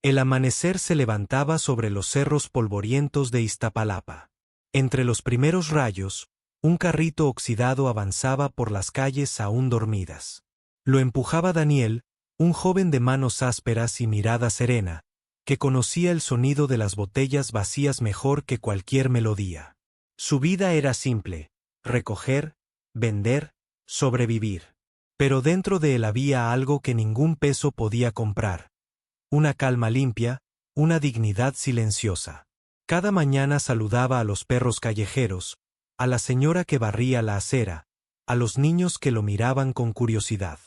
El amanecer se levantaba sobre los cerros polvorientos de Iztapalapa. Entre los primeros rayos, un carrito oxidado avanzaba por las calles aún dormidas. Lo empujaba Daniel, un joven de manos ásperas y mirada serena, que conocía el sonido de las botellas vacías mejor que cualquier melodía. Su vida era simple: recoger, vender, sobrevivir. Pero dentro de él había algo que ningún peso podía comprar: una calma limpia, una dignidad silenciosa. Cada mañana saludaba a los perros callejeros, a la señora que barría la acera, a los niños que lo miraban con curiosidad.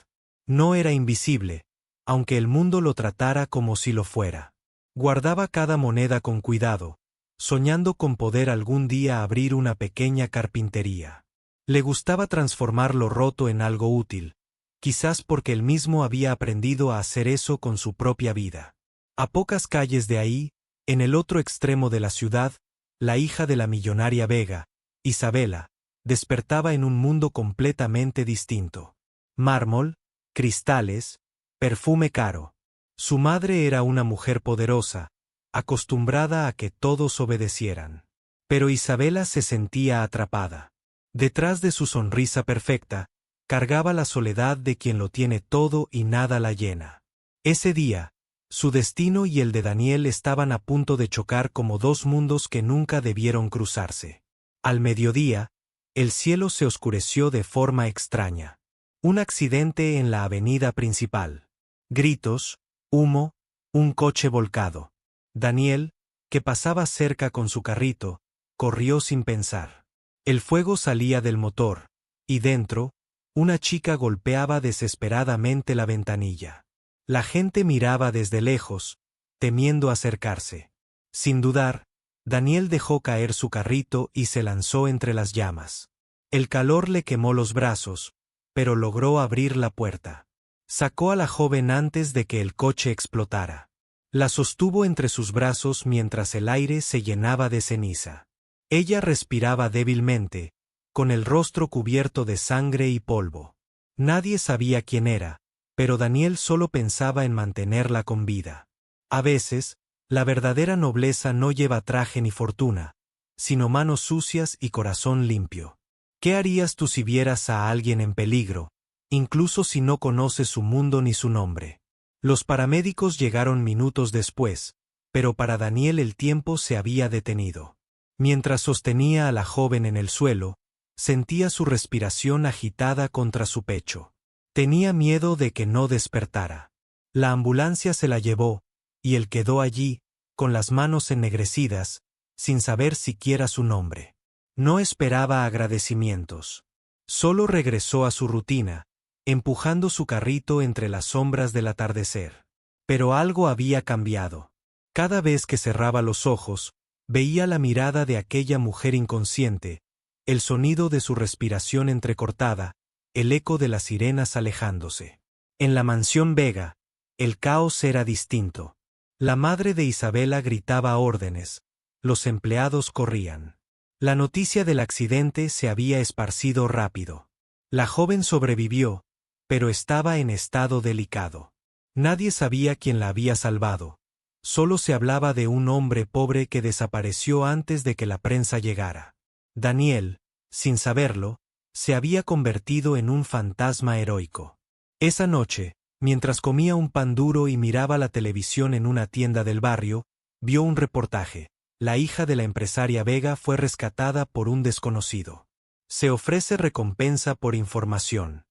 No era invisible, aunque el mundo lo tratara como si lo fuera. Guardaba cada moneda con cuidado, soñando con poder algún día abrir una pequeña carpintería. Le gustaba transformar lo roto en algo útil, quizás porque él mismo había aprendido a hacer eso con su propia vida. A pocas calles de ahí, en el otro extremo de la ciudad, la hija de la millonaria Vega, Isabela, despertaba en un mundo completamente distinto. Mármol, cristales, perfume caro. Su madre era una mujer poderosa, acostumbrada a que todos obedecieran. Pero Isabela se sentía atrapada. Detrás de su sonrisa perfecta, cargaba la soledad de quien lo tiene todo y nada la llena. Ese día, su destino y el de Daniel estaban a punto de chocar como dos mundos que nunca debieron cruzarse. Al mediodía, el cielo se oscureció de forma extraña. Un accidente en la avenida principal. Gritos, humo, un coche volcado. Daniel, que pasaba cerca con su carrito, corrió sin pensar. El fuego salía del motor, y dentro, una chica golpeaba desesperadamente la ventanilla. La gente miraba desde lejos, temiendo acercarse. Sin dudar, Daniel dejó caer su carrito y se lanzó entre las llamas. El calor le quemó los brazos, pero logró abrir la puerta. Sacó a la joven antes de que el coche explotara. La sostuvo entre sus brazos mientras el aire se llenaba de ceniza. Ella respiraba débilmente, con el rostro cubierto de sangre y polvo. Nadie sabía quién era, pero Daniel solo pensaba en mantenerla con vida. A veces, la verdadera nobleza no lleva traje ni fortuna, sino manos sucias y corazón limpio. ¿Qué harías tú si vieras a alguien en peligro, incluso si no conoces su mundo ni su nombre? Los paramédicos llegaron minutos después, pero para Daniel el tiempo se había detenido. Mientras sostenía a la joven en el suelo, sentía su respiración agitada contra su pecho. Tenía miedo de que no despertara. La ambulancia se la llevó, y él quedó allí, con las manos ennegrecidas, sin saber siquiera su nombre. No esperaba agradecimientos. Solo regresó a su rutina, empujando su carrito entre las sombras del atardecer. Pero algo había cambiado. Cada vez que cerraba los ojos, veía la mirada de aquella mujer inconsciente, el sonido de su respiración entrecortada, el eco de las sirenas alejándose. En la mansión Vega, el caos era distinto. La madre de Isabela gritaba órdenes, los empleados corrían. La noticia del accidente se había esparcido rápido. La joven sobrevivió, pero estaba en estado delicado. Nadie sabía quién la había salvado. Solo se hablaba de un hombre pobre que desapareció antes de que la prensa llegara. Daniel, sin saberlo, se había convertido en un fantasma heroico. Esa noche, mientras comía un pan duro y miraba la televisión en una tienda del barrio, vio un reportaje. La hija de la empresaria Vega fue rescatada por un desconocido. Se ofrece recompensa por información.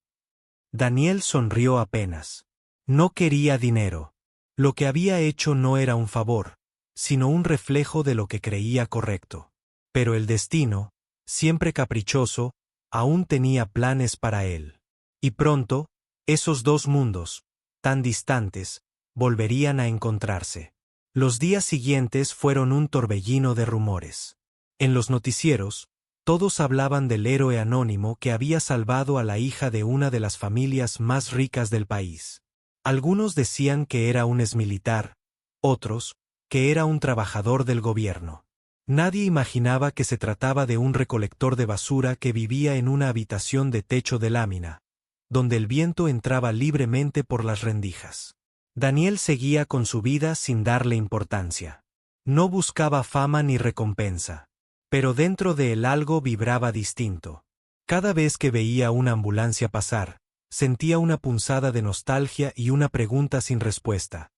Daniel sonrió apenas. No quería dinero. Lo que había hecho no era un favor, sino un reflejo de lo que creía correcto. Pero el destino, siempre caprichoso, aún tenía planes para él. Y pronto, esos dos mundos, tan distantes, volverían a encontrarse. Los días siguientes fueron un torbellino de rumores. En los noticieros, todos hablaban del héroe anónimo que había salvado a la hija de una de las familias más ricas del país. Algunos decían que era un exmilitar, otros, que era un trabajador del gobierno. Nadie imaginaba que se trataba de un recolector de basura que vivía en una habitación de techo de lámina, donde el viento entraba libremente por las rendijas. Daniel seguía con su vida sin darle importancia. No buscaba fama ni recompensa. Pero dentro de él algo vibraba distinto. Cada vez que veía una ambulancia pasar, sentía una punzada de nostalgia y una pregunta sin respuesta.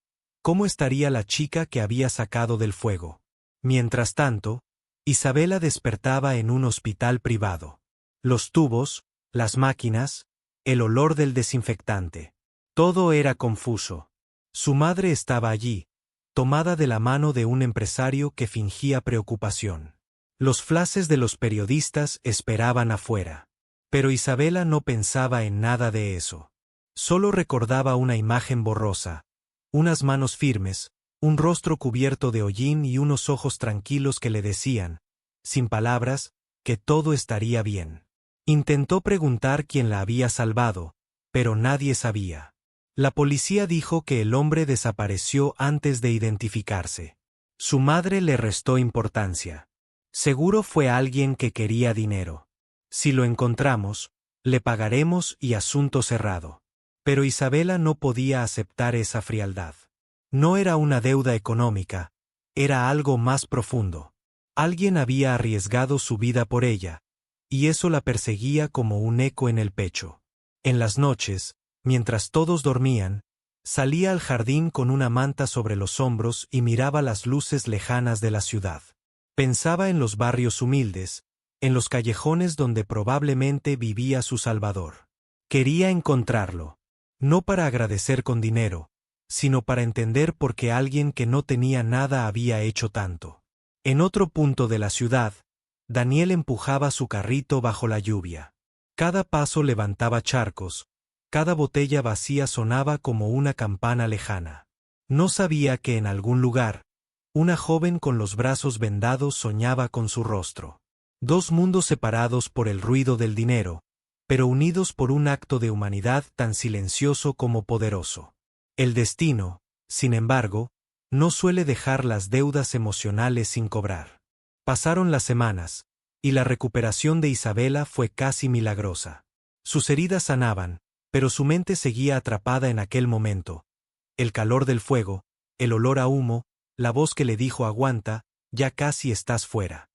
¿Cómo estaría la chica que había sacado del fuego? Mientras tanto, Isabela despertaba en un hospital privado. Los tubos, las máquinas, el olor del desinfectante. Todo era confuso. Su madre estaba allí, tomada de la mano de un empresario que fingía preocupación. Los flashes de los periodistas esperaban afuera. Pero Isabela no pensaba en nada de eso. Solo recordaba una imagen borrosa, unas manos firmes, un rostro cubierto de hollín y unos ojos tranquilos que le decían, sin palabras, que todo estaría bien. Intentó preguntar quién la había salvado, pero nadie sabía. La policía dijo que el hombre desapareció antes de identificarse. Su madre le restó importancia. Seguro fue alguien que quería dinero. Si lo encontramos, le pagaremos y asunto cerrado. Pero Isabela no podía aceptar esa frialdad. No era una deuda económica, era algo más profundo. Alguien había arriesgado su vida por ella, y eso la perseguía como un eco en el pecho. En las noches, mientras todos dormían, salía al jardín con una manta sobre los hombros y miraba las luces lejanas de la ciudad. Pensaba en los barrios humildes, en los callejones donde probablemente vivía su Salvador. Quería encontrarlo, no para agradecer con dinero, sino para entender por qué alguien que no tenía nada había hecho tanto. En otro punto de la ciudad, Daniel empujaba su carrito bajo la lluvia. Cada paso levantaba charcos, cada botella vacía sonaba como una campana lejana. No sabía que en algún lugar, una joven con los brazos vendados soñaba con su rostro. Dos mundos separados por el ruido del dinero, pero unidos por un acto de humanidad tan silencioso como poderoso. El destino, sin embargo, no suele dejar las deudas emocionales sin cobrar. Pasaron las semanas, y la recuperación de Isabela fue casi milagrosa. Sus heridas sanaban, pero su mente seguía atrapada en aquel momento. El calor del fuego, el olor a humo, la voz que le dijo aguanta, ya casi estás fuera.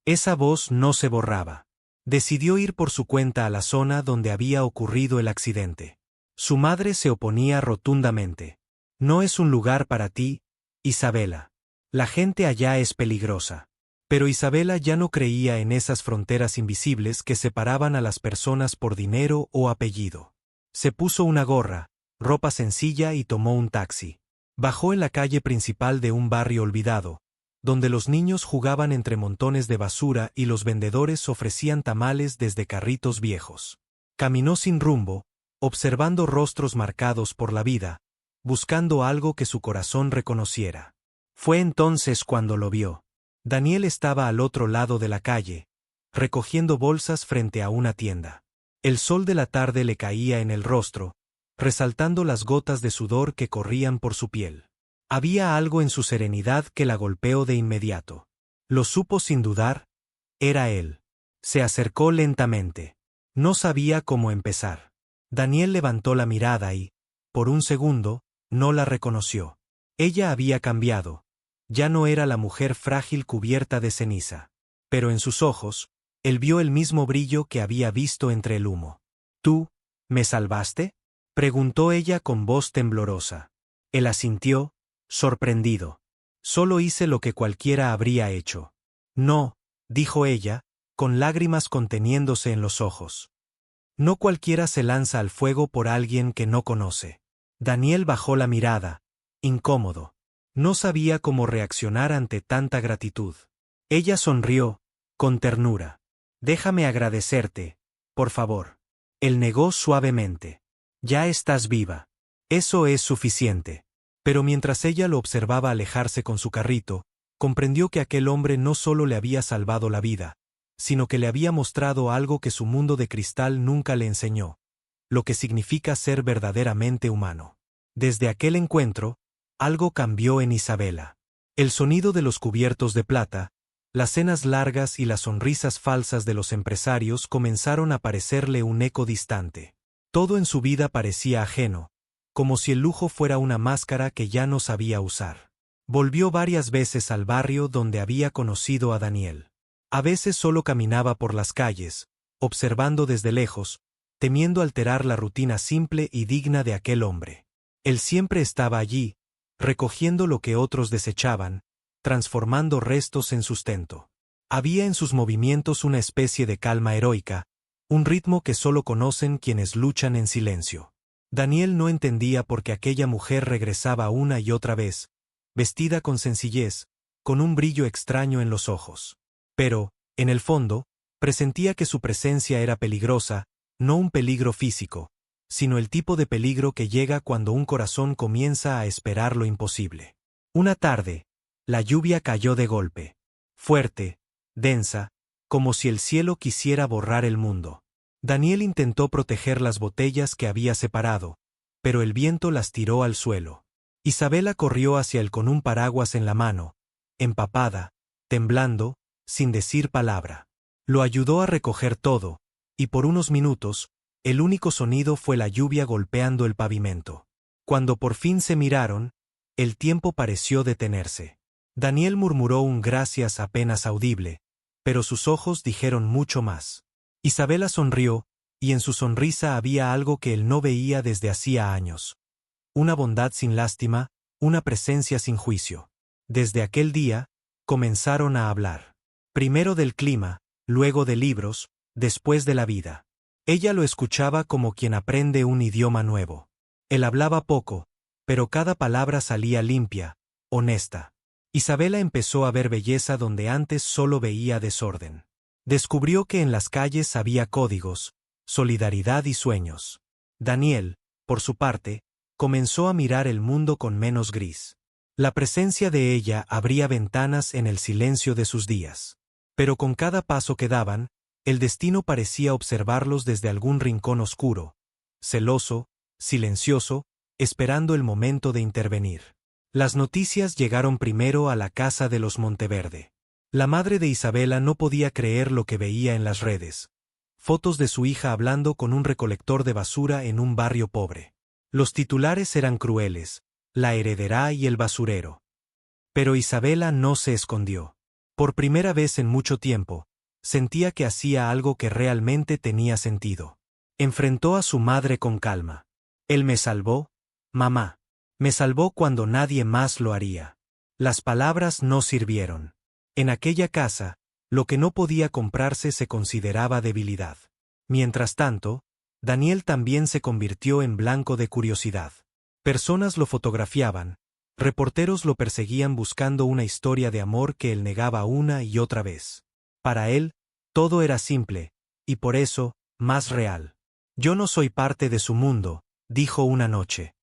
Esa voz no se borraba. Decidió ir por su cuenta a la zona donde había ocurrido el accidente. Su madre se oponía rotundamente. No es un lugar para ti, Isabela. La gente allá es peligrosa. Pero Isabela ya no creía en esas fronteras invisibles que separaban a las personas por dinero o apellido. Se puso una gorra, ropa sencilla y tomó un taxi. Bajó en la calle principal de un barrio olvidado, donde los niños jugaban entre montones de basura y los vendedores ofrecían tamales desde carritos viejos. Caminó sin rumbo, observando rostros marcados por la vida, buscando algo que su corazón reconociera. Fue entonces cuando lo vio. Daniel estaba al otro lado de la calle, recogiendo bolsas frente a una tienda. El sol de la tarde le caía en el rostro, resaltando las gotas de sudor que corrían por su piel. Había algo en su serenidad que la golpeó de inmediato. Lo supo sin dudar, era él. Se acercó lentamente. No sabía cómo empezar. Daniel levantó la mirada y, por un segundo, no la reconoció. Ella había cambiado. Ya no era la mujer frágil cubierta de ceniza. Pero en sus ojos, él vio el mismo brillo que había visto entre el humo. ¿Tú, me salvaste?, preguntó ella con voz temblorosa. Él asintió, sorprendido. Solo hice lo que cualquiera habría hecho. No, dijo ella, con lágrimas conteniéndose en los ojos. No cualquiera se lanza al fuego por alguien que no conoce. Daniel bajó la mirada, incómodo. No sabía cómo reaccionar ante tanta gratitud. Ella sonrió, con ternura. Déjame agradecerte, por favor. Él negó suavemente. Ya estás viva. Eso es suficiente. Pero mientras ella lo observaba alejarse con su carrito, comprendió que aquel hombre no solo le había salvado la vida, sino que le había mostrado algo que su mundo de cristal nunca le enseñó, lo que significa ser verdaderamente humano. Desde aquel encuentro, algo cambió en Isabela. El sonido de los cubiertos de plata, las cenas largas y las sonrisas falsas de los empresarios comenzaron a parecerle un eco distante. Todo en su vida parecía ajeno, como si el lujo fuera una máscara que ya no sabía usar. Volvió varias veces al barrio donde había conocido a Daniel. A veces solo caminaba por las calles, observando desde lejos, temiendo alterar la rutina simple y digna de aquel hombre. Él siempre estaba allí, recogiendo lo que otros desechaban, transformando restos en sustento. Había en sus movimientos una especie de calma heroica, un ritmo que solo conocen quienes luchan en silencio. Daniel no entendía por qué aquella mujer regresaba una y otra vez, vestida con sencillez, con un brillo extraño en los ojos. Pero, en el fondo, presentía que su presencia era peligrosa, no un peligro físico, sino el tipo de peligro que llega cuando un corazón comienza a esperar lo imposible. Una tarde, la lluvia cayó de golpe. Fuerte, densa, como si el cielo quisiera borrar el mundo. Daniel intentó proteger las botellas que había separado, pero el viento las tiró al suelo. Isabela corrió hacia él con un paraguas en la mano, empapada, temblando, sin decir palabra. Lo ayudó a recoger todo, y por unos minutos, el único sonido fue la lluvia golpeando el pavimento. Cuando por fin se miraron, el tiempo pareció detenerse. Daniel murmuró un gracias apenas audible, pero sus ojos dijeron mucho más. Isabela sonrió, y en su sonrisa había algo que él no veía desde hacía años. Una bondad sin lástima, una presencia sin juicio. Desde aquel día, comenzaron a hablar. Primero del clima, luego de libros, después de la vida. Ella lo escuchaba como quien aprende un idioma nuevo. Él hablaba poco, pero cada palabra salía limpia, honesta. Isabela empezó a ver belleza donde antes solo veía desorden. Descubrió que en las calles había códigos, solidaridad y sueños. Daniel, por su parte, comenzó a mirar el mundo con menos gris. La presencia de ella abría ventanas en el silencio de sus días. Pero con cada paso que daban, el destino parecía observarlos desde algún rincón oscuro, celoso, silencioso, esperando el momento de intervenir. Las noticias llegaron primero a la casa de los Monteverde. La madre de Isabela no podía creer lo que veía en las redes. Fotos de su hija hablando con un recolector de basura en un barrio pobre. Los titulares eran crueles: la heredera y el basurero. Pero Isabela no se escondió. Por primera vez en mucho tiempo, sentía que hacía algo que realmente tenía sentido. Enfrentó a su madre con calma. Él me salvó, mamá. Me salvó cuando nadie más lo haría. Las palabras no sirvieron. En aquella casa, lo que no podía comprarse se consideraba debilidad. Mientras tanto, Daniel también se convirtió en blanco de curiosidad. Personas lo fotografiaban, reporteros lo perseguían buscando una historia de amor que él negaba una y otra vez. Para él, todo era simple, y por eso, más real. Yo no soy parte de su mundo, dijo una noche.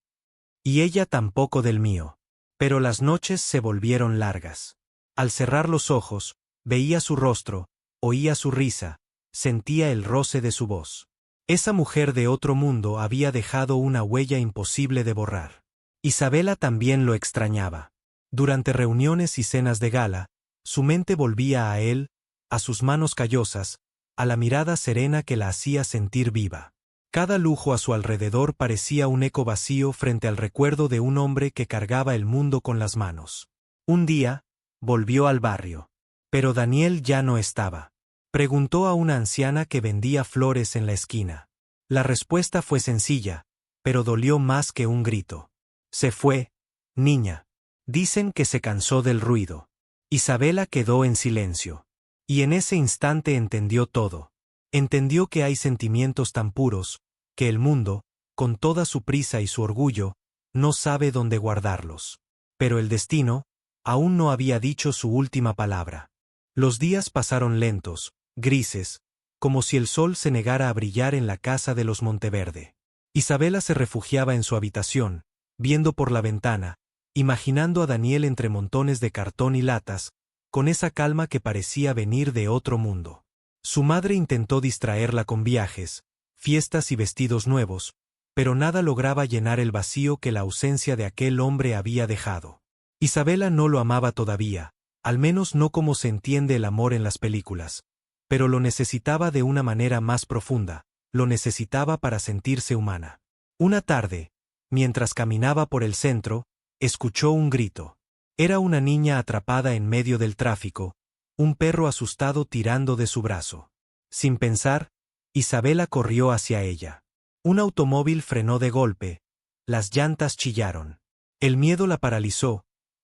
Y ella tampoco del mío. Pero las noches se volvieron largas. Al cerrar los ojos, veía su rostro, oía su risa, sentía el roce de su voz. Esa mujer de otro mundo había dejado una huella imposible de borrar. Isabela también lo extrañaba. Durante reuniones y cenas de gala, su mente volvía a él, a sus manos callosas, a la mirada serena que la hacía sentir viva. Cada lujo a su alrededor parecía un eco vacío frente al recuerdo de un hombre que cargaba el mundo con las manos. Un día, volvió al barrio. Pero Daniel ya no estaba. Preguntó a una anciana que vendía flores en la esquina. La respuesta fue sencilla, pero dolió más que un grito. Se fue, niña. Dicen que se cansó del ruido. Isabela quedó en silencio. Y en ese instante entendió todo. Entendió que hay sentimientos tan puros, que el mundo, con toda su prisa y su orgullo, no sabe dónde guardarlos. Pero el destino, aún no había dicho su última palabra. Los días pasaron lentos, grises, como si el sol se negara a brillar en la casa de los Monteverde. Isabela se refugiaba en su habitación, viendo por la ventana, imaginando a Daniel entre montones de cartón y latas, con esa calma que parecía venir de otro mundo. Su madre intentó distraerla con viajes, fiestas y vestidos nuevos, pero nada lograba llenar el vacío que la ausencia de aquel hombre había dejado. Isabela no lo amaba todavía, al menos no como se entiende el amor en las películas, pero lo necesitaba de una manera más profunda, lo necesitaba para sentirse humana. Una tarde, mientras caminaba por el centro, escuchó un grito. Era una niña atrapada en medio del tráfico, un perro asustado tirando de su brazo. Sin pensar, Isabela corrió hacia ella. Un automóvil frenó de golpe, las llantas chillaron. El miedo la paralizó,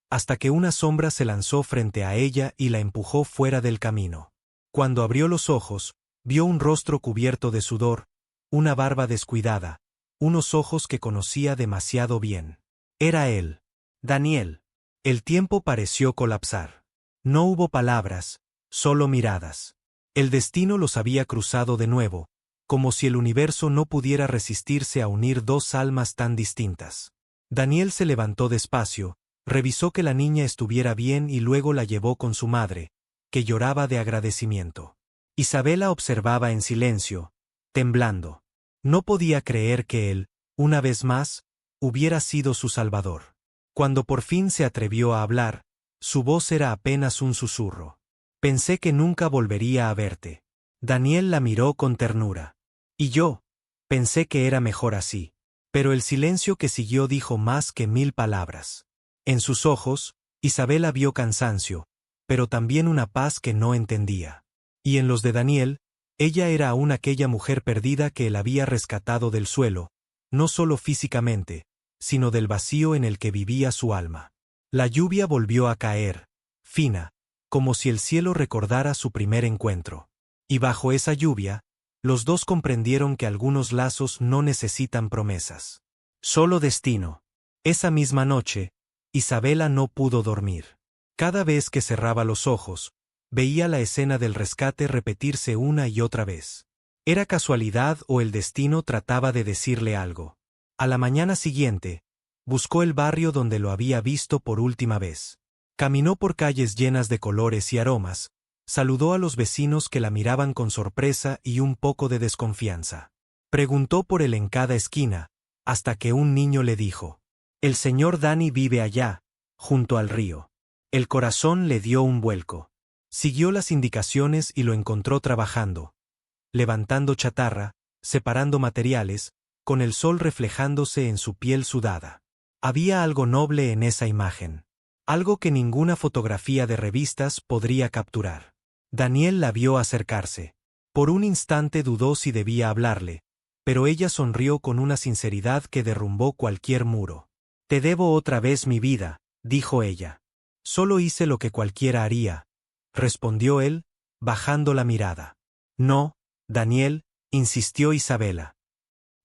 hasta que una sombra se lanzó frente a ella y la empujó fuera del camino. Cuando abrió los ojos, vio un rostro cubierto de sudor, una barba descuidada, unos ojos que conocía demasiado bien. Era él, Daniel. El tiempo pareció colapsar. No hubo palabras, solo miradas. El destino los había cruzado de nuevo, como si el universo no pudiera resistirse a unir dos almas tan distintas. Daniel se levantó despacio, revisó que la niña estuviera bien y luego la llevó con su madre, que lloraba de agradecimiento. Isabela observaba en silencio, temblando. No podía creer que él, una vez más, hubiera sido su salvador. Cuando por fin se atrevió a hablar, su voz era apenas un susurro. Pensé que nunca volvería a verte. Daniel la miró con ternura. Y yo, pensé que era mejor así. Pero el silencio que siguió dijo más que 1000 palabras. En sus ojos, Isabela vio cansancio, pero también una paz que no entendía. Y en los de Daniel, ella era aún aquella mujer perdida que él había rescatado del suelo, no solo físicamente, sino del vacío en el que vivía su alma. La lluvia volvió a caer, fina, como si el cielo recordara su primer encuentro. Y bajo esa lluvia, los dos comprendieron que algunos lazos no necesitan promesas. Solo destino. Esa misma noche, Isabela no pudo dormir. Cada vez que cerraba los ojos, veía la escena del rescate repetirse una y otra vez. ¿Era casualidad o el destino trataba de decirle algo? A la mañana siguiente, buscó el barrio donde lo había visto por última vez. Caminó por calles llenas de colores y aromas, saludó a los vecinos que la miraban con sorpresa y un poco de desconfianza. Preguntó por él en cada esquina, hasta que un niño le dijo: «El señor Dani vive allá, junto al río». El corazón le dio un vuelco. Siguió las indicaciones y lo encontró trabajando, levantando chatarra, separando materiales, con el sol reflejándose en su piel sudada. Había algo noble en esa imagen. Algo que ninguna fotografía de revistas podría capturar. Daniel la vio acercarse. Por un instante dudó si debía hablarle, pero ella sonrió con una sinceridad que derrumbó cualquier muro. «Te debo otra vez mi vida», dijo ella. «Solo hice lo que cualquiera haría», respondió él, bajando la mirada. «No, Daniel», insistió Isabela.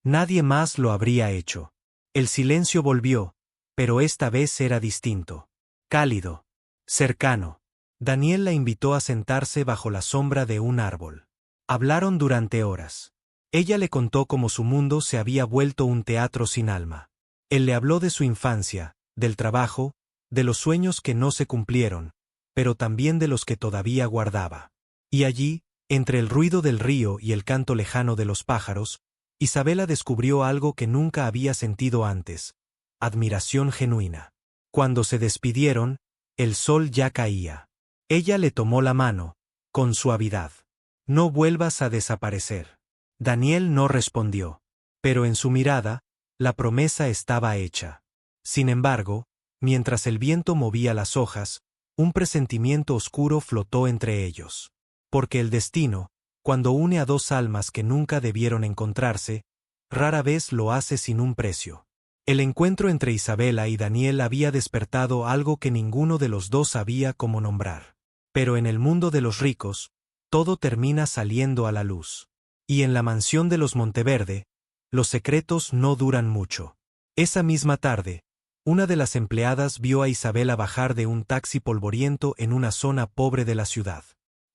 «Nadie más lo habría hecho». El silencio volvió, pero esta vez era distinto. Cálido. Cercano. Daniel la invitó a sentarse bajo la sombra de un árbol. Hablaron durante horas. Ella le contó cómo su mundo se había vuelto un teatro sin alma. Él le habló de su infancia, del trabajo, de los sueños que no se cumplieron, pero también de los que todavía guardaba. Y allí, entre el ruido del río y el canto lejano de los pájaros, Isabela descubrió algo que nunca había sentido antes: admiración genuina. Cuando se despidieron, el sol ya caía. Ella le tomó la mano, con suavidad. «No vuelvas a desaparecer». Daniel no respondió. Pero en su mirada, la promesa estaba hecha. Sin embargo, mientras el viento movía las hojas, un presentimiento oscuro flotó entre ellos. Porque el destino, cuando une a dos almas que nunca debieron encontrarse, rara vez lo hace sin un precio. El encuentro entre Isabela y Daniel había despertado algo que ninguno de los dos sabía cómo nombrar. Pero en el mundo de los ricos, todo termina saliendo a la luz. Y en la mansión de los Monteverde, los secretos no duran mucho. Esa misma tarde, una de las empleadas vio a Isabela bajar de un taxi polvoriento en una zona pobre de la ciudad.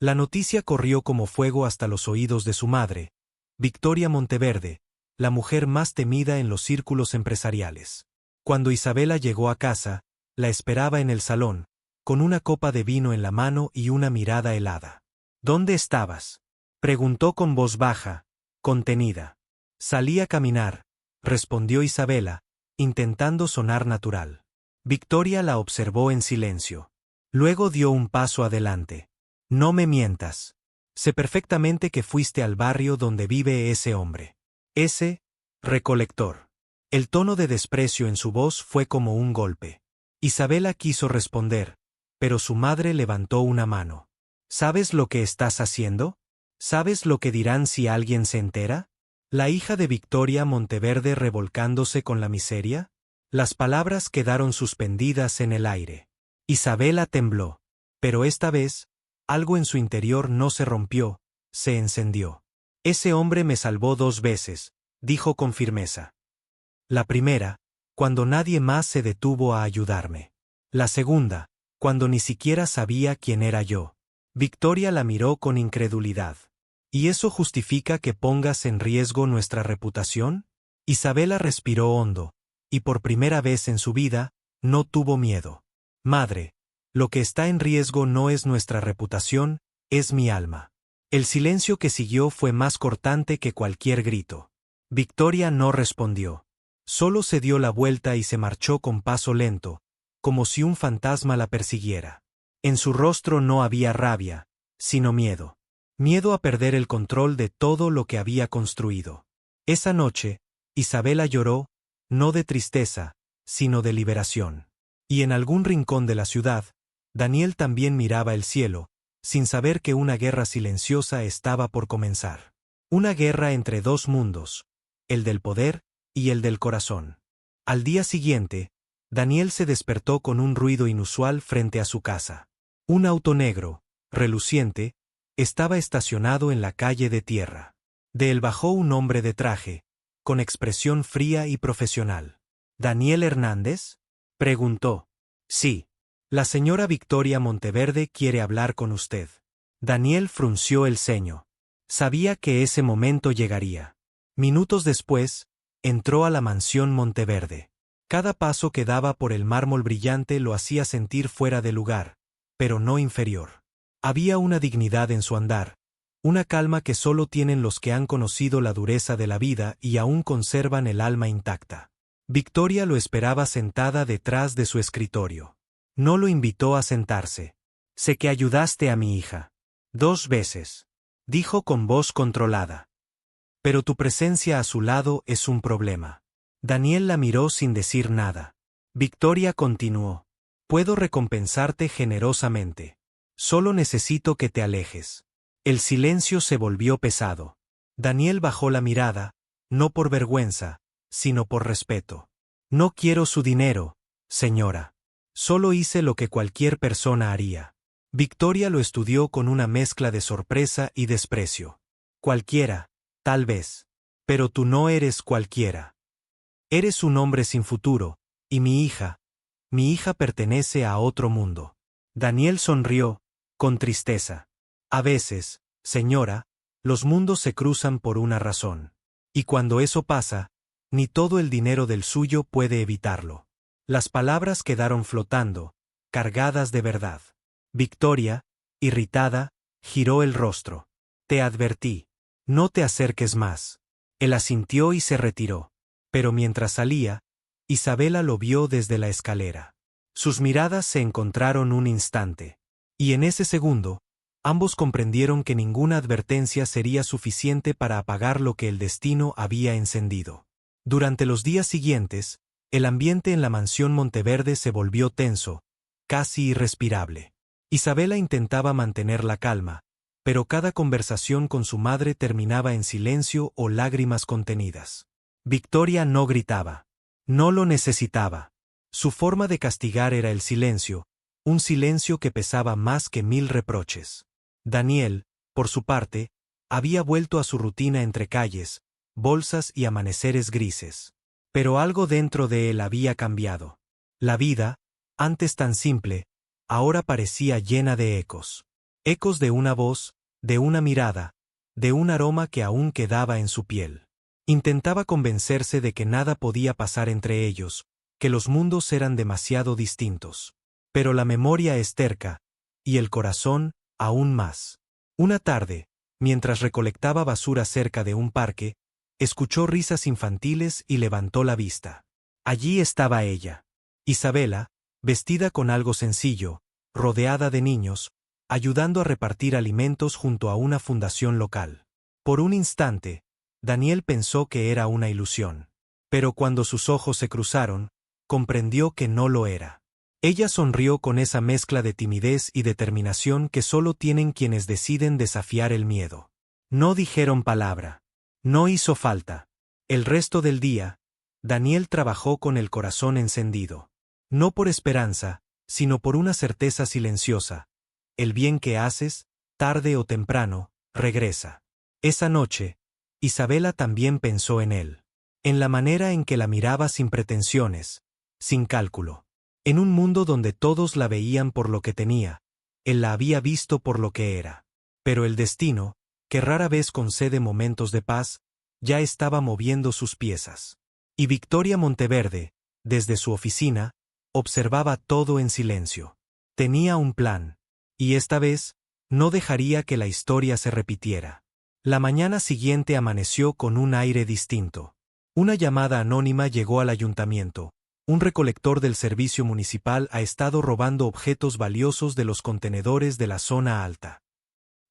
La noticia corrió como fuego hasta los oídos de su madre, Victoria Monteverde, la mujer más temida en los círculos empresariales. Cuando Isabela llegó a casa, la esperaba en el salón, con una copa de vino en la mano y una mirada helada. «¿Dónde estabas?», preguntó con voz baja, contenida. «Salí a caminar», respondió Isabela, intentando sonar natural. Victoria la observó en silencio. Luego dio un paso adelante. «No me mientas. Sé perfectamente que fuiste al barrio donde vive ese hombre. Ese recolector». El tono de desprecio en su voz fue como un golpe. Isabela quiso responder, pero su madre levantó una mano. ¿Sabes lo que estás haciendo? ¿Sabes lo que dirán si alguien se entera? La hija de Victoria Monteverde revolcándose con la miseria. Las palabras quedaron suspendidas en el aire. Isabela tembló. Pero esta vez, algo en su interior no se rompió, se encendió. Ese hombre me salvó 2 veces, dijo con firmeza. La primera, cuando nadie más se detuvo a ayudarme. La segunda, cuando ni siquiera sabía quién era yo. Victoria la miró con incredulidad. ¿Y eso justifica que pongas en riesgo nuestra reputación? Isabela respiró hondo, y por primera vez en su vida, no tuvo miedo. Madre, lo que está en riesgo no es nuestra reputación, es mi alma. El silencio que siguió fue más cortante que cualquier grito. Victoria no respondió. Solo se dio la vuelta y se marchó con paso lento, como si un fantasma la persiguiera. En su rostro no había rabia, sino miedo. Miedo a perder el control de todo lo que había construido. Esa noche, Isabela lloró, no de tristeza, sino de liberación. Y en algún rincón de la ciudad, Daniel también miraba el cielo, sin saber que una guerra silenciosa estaba por comenzar. Una guerra entre 2 mundos, el del poder y el del corazón. Al día siguiente, Daniel se despertó con un ruido inusual frente a su casa. Un auto negro, reluciente, estaba estacionado en la calle de tierra. De él bajó un hombre de traje, con expresión fría y profesional. ¿Daniel Hernández?, preguntó. Sí. La señora Victoria Monteverde quiere hablar con usted. Daniel frunció el ceño. Sabía que ese momento llegaría. Minutos después, entró a la mansión Monteverde. Cada paso que daba por el mármol brillante lo hacía sentir fuera de lugar, pero no inferior. Había una dignidad en su andar, una calma que solo tienen los que han conocido la dureza de la vida y aún conservan el alma intacta. Victoria lo esperaba sentada detrás de su escritorio. No lo invitó a sentarse. Sé que ayudaste a mi hija. 2 veces. Dijo con voz controlada. Pero tu presencia a su lado es un problema. Daniel la miró sin decir nada. Victoria continuó. Puedo recompensarte generosamente. Solo necesito que te alejes. El silencio se volvió pesado. Daniel bajó la mirada, no por vergüenza, sino por respeto. No quiero su dinero, señora. Solo hice lo que cualquier persona haría. Victoria lo estudió con una mezcla de sorpresa y desprecio. Cualquiera, tal vez. Pero tú no eres cualquiera. Eres un hombre sin futuro, y mi hija pertenece a otro mundo. Daniel sonrió, con tristeza. A veces, señora, los mundos se cruzan por una razón. Y cuando eso pasa, ni todo el dinero del suyo puede evitarlo. Las palabras quedaron flotando, cargadas de verdad. Victoria, irritada, giró el rostro. Te advertí. No te acerques más. Él asintió y se retiró. Pero mientras salía, Isabela lo vio desde la escalera. Sus miradas se encontraron un instante. Y en ese segundo, ambos comprendieron que ninguna advertencia sería suficiente para apagar lo que el destino había encendido. Durante los días siguientes, el ambiente en la mansión Monteverde se volvió tenso, casi irrespirable. Isabela intentaba mantener la calma, pero cada conversación con su madre terminaba en silencio o lágrimas contenidas. Victoria no gritaba. No lo necesitaba. Su forma de castigar era el silencio, un silencio que pesaba más que 1000 reproches. Daniel, por su parte, había vuelto a su rutina entre calles, bolsas y amaneceres grises. Pero algo dentro de él había cambiado. La vida, antes tan simple, ahora parecía llena de ecos. Ecos de una voz, de una mirada, de un aroma que aún quedaba en su piel. Intentaba convencerse de que nada podía pasar entre ellos, que los mundos eran demasiado distintos. Pero la memoria es terca, y el corazón, aún más. Una tarde, mientras recolectaba basura cerca de un parque, escuchó risas infantiles y levantó la vista. Allí estaba ella. Isabela, vestida con algo sencillo, rodeada de niños, ayudando a repartir alimentos junto a una fundación local. Por un instante, Daniel pensó que era una ilusión. Pero cuando sus ojos se cruzaron, comprendió que no lo era. Ella sonrió con esa mezcla de timidez y determinación que solo tienen quienes deciden desafiar el miedo. No dijeron palabra. No hizo falta. El resto del día, Daniel trabajó con el corazón encendido. No por esperanza, sino por una certeza silenciosa. El bien que haces, tarde o temprano, regresa. Esa noche, Isabela también pensó en él. En la manera en que la miraba sin pretensiones, sin cálculo. En un mundo donde todos la veían por lo que tenía, él la había visto por lo que era. Pero el destino, que rara vez concede momentos de paz, ya estaba moviendo sus piezas. Y Victoria Monteverde, desde su oficina, observaba todo en silencio. Tenía un plan. Y esta vez, no dejaría que la historia se repitiera. La mañana siguiente amaneció con un aire distinto. Una llamada anónima llegó al ayuntamiento. Un recolector del servicio municipal ha estado robando objetos valiosos de los contenedores de la zona alta.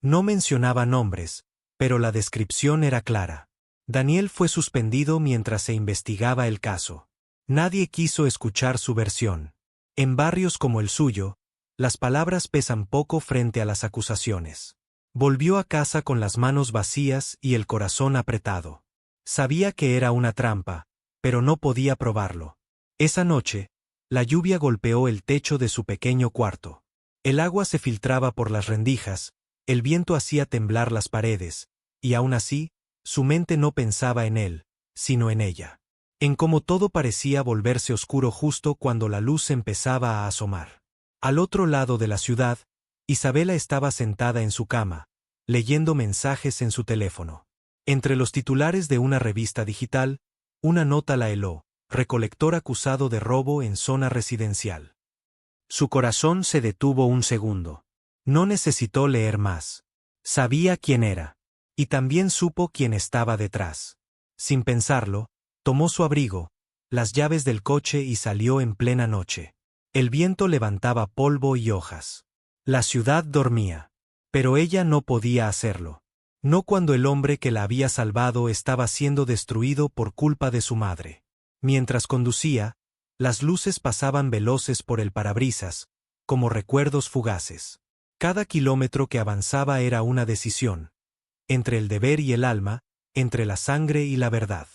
No mencionaba nombres, pero la descripción era clara. Daniel fue suspendido mientras se investigaba el caso. Nadie quiso escuchar su versión. En barrios como el suyo, las palabras pesan poco frente a las acusaciones. Volvió a casa con las manos vacías y el corazón apretado. Sabía que era una trampa, pero no podía probarlo. Esa noche, la lluvia golpeó el techo de su pequeño cuarto. El agua se filtraba por las rendijas, el viento hacía temblar las paredes, y aún así, su mente no pensaba en él, sino en ella. En cómo todo parecía volverse oscuro justo cuando la luz empezaba a asomar. Al otro lado de la ciudad, Isabela estaba sentada en su cama, leyendo mensajes en su teléfono. Entre los titulares de una revista digital, una nota la heló: recolector acusado de robo en zona residencial. Su corazón se detuvo un segundo. No necesitó leer más. Sabía quién era. Y también supo quién estaba detrás. Sin pensarlo, tomó su abrigo, las llaves del coche y salió en plena noche. El viento levantaba polvo y hojas. La ciudad dormía. Pero ella no podía hacerlo. No cuando el hombre que la había salvado estaba siendo destruido por culpa de su madre. Mientras conducía, las luces pasaban veloces por el parabrisas, como recuerdos fugaces. Cada kilómetro que avanzaba era una decisión. Entre el deber y el alma, entre la sangre y la verdad.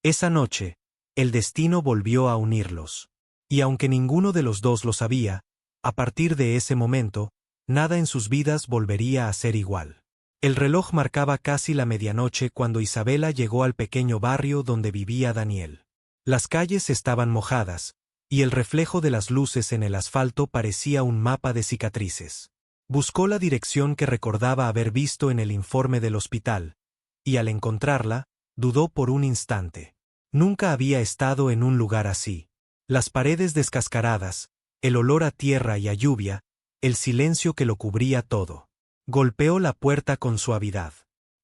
Esa noche, el destino volvió a unirlos. Y aunque ninguno de los dos lo sabía, a partir de ese momento, nada en sus vidas volvería a ser igual. El reloj marcaba casi la medianoche cuando Isabela llegó al pequeño barrio donde vivía Daniel. Las calles estaban mojadas, y el reflejo de las luces en el asfalto parecía un mapa de cicatrices. Buscó la dirección que recordaba haber visto en el informe del hospital, y al encontrarla, dudó por un instante. Nunca había estado en un lugar así. Las paredes descascaradas, el olor a tierra y a lluvia, el silencio que lo cubría todo. Golpeó la puerta con suavidad.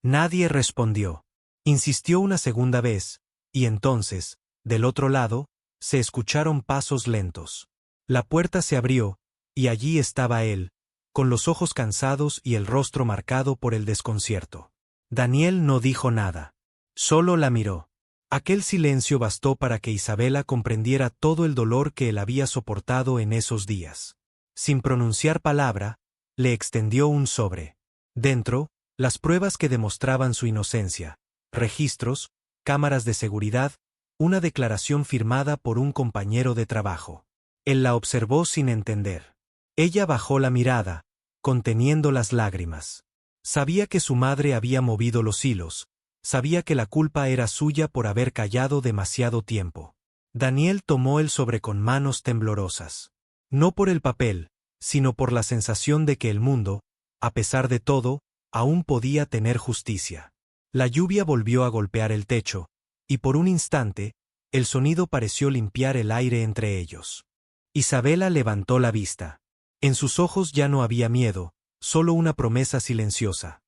Nadie respondió. Insistió una segunda vez, y entonces, del otro lado, se escucharon pasos lentos. La puerta se abrió, y allí estaba él, con los ojos cansados y el rostro marcado por el desconcierto. Daniel no dijo nada. Solo la miró. Aquel silencio bastó para que Isabela comprendiera todo el dolor que él había soportado en esos días. Sin pronunciar palabra, le extendió un sobre. Dentro, las pruebas que demostraban su inocencia, registros, cámaras de seguridad, una declaración firmada por un compañero de trabajo. Él la observó sin entender. Ella bajó la mirada, conteniendo las lágrimas. Sabía que su madre había movido los hilos, sabía que la culpa era suya por haber callado demasiado tiempo. Daniel tomó el sobre con manos temblorosas. No por el papel, sino por la sensación de que el mundo, a pesar de todo, aún podía tener justicia. La lluvia volvió a golpear el techo, y por un instante, el sonido pareció limpiar el aire entre ellos. Isabela levantó la vista. En sus ojos ya no había miedo, solo una promesa silenciosa.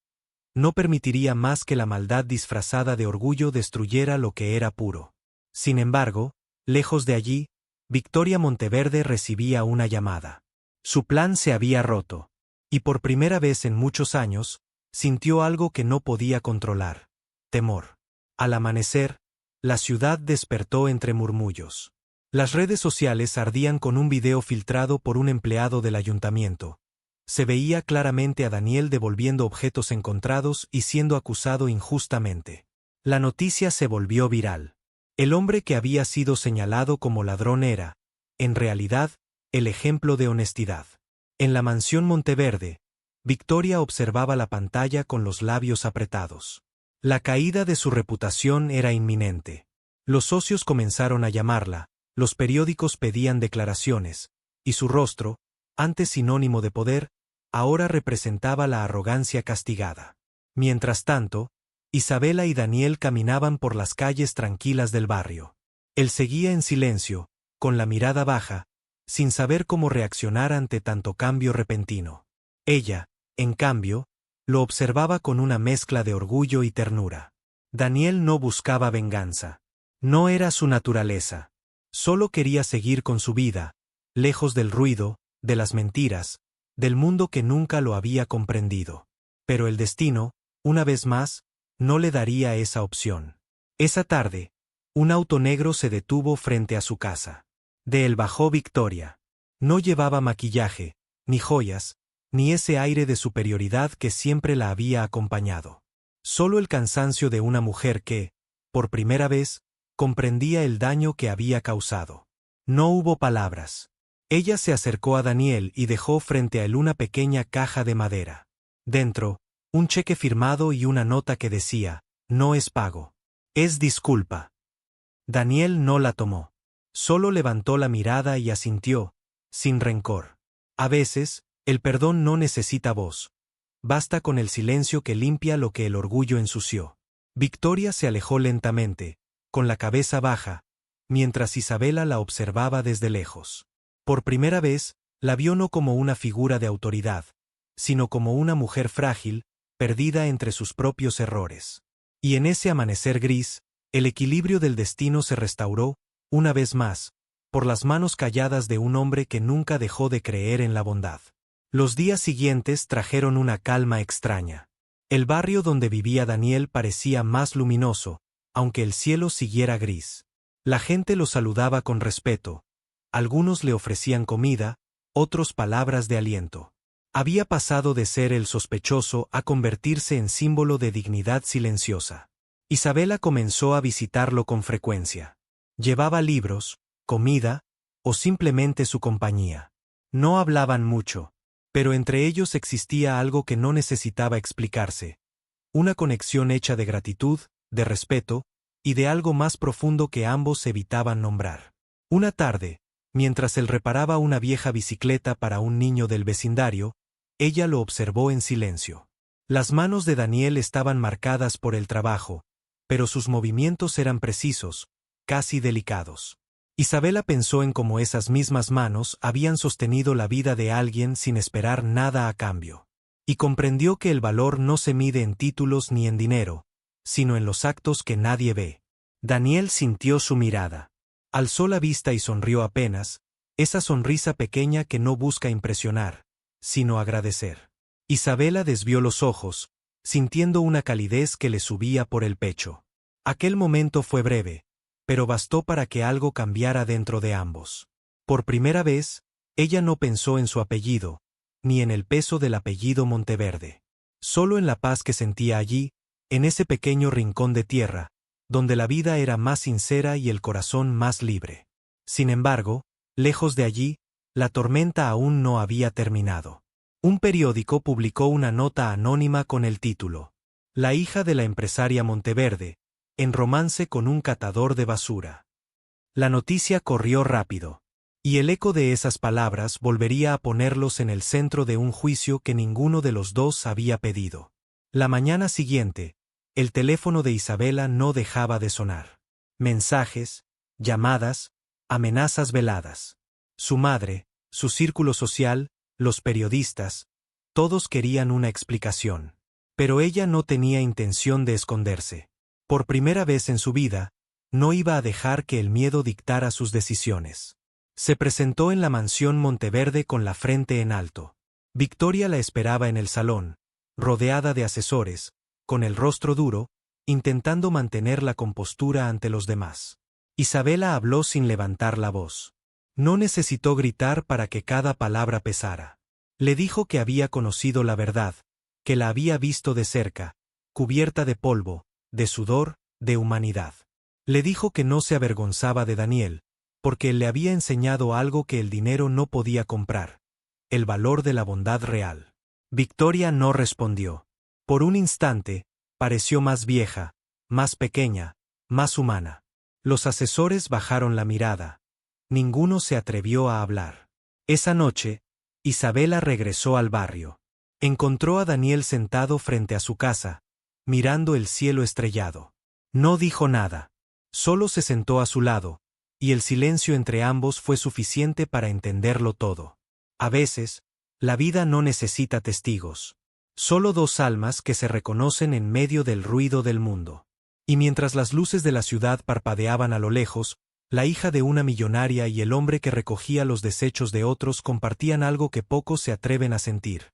No permitiría más que la maldad disfrazada de orgullo destruyera lo que era puro. Sin embargo, lejos de allí, Victoria Monteverde recibía una llamada. Su plan se había roto, y por primera vez en muchos años, sintió algo que no podía controlar: temor. Al amanecer, la ciudad despertó entre murmullos. Las redes sociales ardían con un video filtrado por un empleado del ayuntamiento. Se veía claramente a Daniel devolviendo objetos encontrados y siendo acusado injustamente. La noticia se volvió viral. El hombre que había sido señalado como ladrón era, en realidad, el ejemplo de honestidad. En la mansión Monteverde, Victoria observaba la pantalla con los labios apretados. La caída de su reputación era inminente. Los socios comenzaron a llamarla, los periódicos pedían declaraciones, y su rostro, antes sinónimo de poder, ahora representaba la arrogancia castigada. Mientras tanto, Isabela y Daniel caminaban por las calles tranquilas del barrio. Él seguía en silencio, con la mirada baja, sin saber cómo reaccionar ante tanto cambio repentino. Ella, en cambio, lo observaba con una mezcla de orgullo y ternura. Daniel no buscaba venganza. No era su naturaleza. Solo quería seguir con su vida, lejos del ruido, de las mentiras, del mundo que nunca lo había comprendido. Pero el destino, una vez más, no le daría esa opción. Esa tarde, un auto negro se detuvo frente a su casa. De él bajó Victoria. No llevaba maquillaje, ni joyas, ni ese aire de superioridad que siempre la había acompañado. Solo el cansancio de una mujer que, por primera vez, comprendía el daño que había causado. No hubo palabras. Ella se acercó a Daniel y dejó frente a él una pequeña caja de madera. Dentro, un cheque firmado y una nota que decía, no es pago. Es disculpa. Daniel no la tomó. Solo levantó la mirada y asintió, sin rencor. A veces, el perdón no necesita voz. Basta con el silencio que limpia lo que el orgullo ensució. Victoria se alejó lentamente, con la cabeza baja, mientras Isabela la observaba desde lejos. Por primera vez, la vio no como una figura de autoridad, sino como una mujer frágil, perdida entre sus propios errores. Y en ese amanecer gris, el equilibrio del destino se restauró, una vez más, por las manos calladas de un hombre que nunca dejó de creer en la bondad. Los días siguientes trajeron una calma extraña. El barrio donde vivía Daniel parecía más luminoso, aunque el cielo siguiera gris. La gente lo saludaba con respeto. Algunos le ofrecían comida, otros palabras de aliento. Había pasado de ser el sospechoso a convertirse en símbolo de dignidad silenciosa. Isabela comenzó a visitarlo con frecuencia. Llevaba libros, comida, o simplemente su compañía. No hablaban mucho, pero entre ellos existía algo que no necesitaba explicarse. Una conexión hecha de gratitud, de respeto, y de algo más profundo que ambos evitaban nombrar. Una tarde, mientras él reparaba una vieja bicicleta para un niño del vecindario, ella lo observó en silencio. Las manos de Daniel estaban marcadas por el trabajo, pero sus movimientos eran precisos, casi delicados. Isabela pensó en cómo esas mismas manos habían sostenido la vida de alguien sin esperar nada a cambio. Y comprendió que el valor no se mide en títulos ni en dinero, sino en los actos que nadie ve. Daniel sintió su mirada. Alzó la vista y sonrió apenas, esa sonrisa pequeña que no busca impresionar, sino agradecer. Isabela desvió los ojos, sintiendo una calidez que le subía por el pecho. Aquel momento fue breve, pero bastó para que algo cambiara dentro de ambos. Por primera vez, ella no pensó en su apellido, ni en el peso del apellido Monteverde. Solo en la paz que sentía allí, en ese pequeño rincón de tierra, donde la vida era más sincera y el corazón más libre. Sin embargo, lejos de allí, la tormenta aún no había terminado. Un periódico publicó una nota anónima con el título: La hija de la empresaria Monteverde, en romance con un catador de basura. La noticia corrió rápido, y el eco de esas palabras volvería a ponerlos en el centro de un juicio que ninguno de los dos había pedido. La mañana siguiente, el teléfono de Isabela no dejaba de sonar. Mensajes, llamadas, amenazas veladas. Su madre, su círculo social, los periodistas, todos querían una explicación. Pero ella no tenía intención de esconderse. Por primera vez en su vida, no iba a dejar que el miedo dictara sus decisiones. Se presentó en la mansión Monteverde con la frente en alto. Victoria la esperaba en el salón, rodeada de asesores, con el rostro duro, intentando mantener la compostura ante los demás. Isabela habló sin levantar la voz. No necesitó gritar para que cada palabra pesara. Le dijo que había conocido la verdad, que la había visto de cerca, cubierta de polvo, de sudor, de humanidad. Le dijo que no se avergonzaba de Daniel, porque él le había enseñado algo que el dinero no podía comprar: el valor de la bondad real. Victoria no respondió. Por un instante, pareció más vieja, más pequeña, más humana. Los asesores bajaron la mirada. Ninguno se atrevió a hablar. Esa noche, Isabela regresó al barrio. Encontró a Daniel sentado frente a su casa, mirando el cielo estrellado. No dijo nada. Solo se sentó a su lado, y el silencio entre ambos fue suficiente para entenderlo todo. A veces, la vida no necesita testigos. Solo dos almas que se reconocen en medio del ruido del mundo. Y mientras las luces de la ciudad parpadeaban a lo lejos, la hija de una millonaria y el hombre que recogía los desechos de otros compartían algo que pocos se atreven a sentir: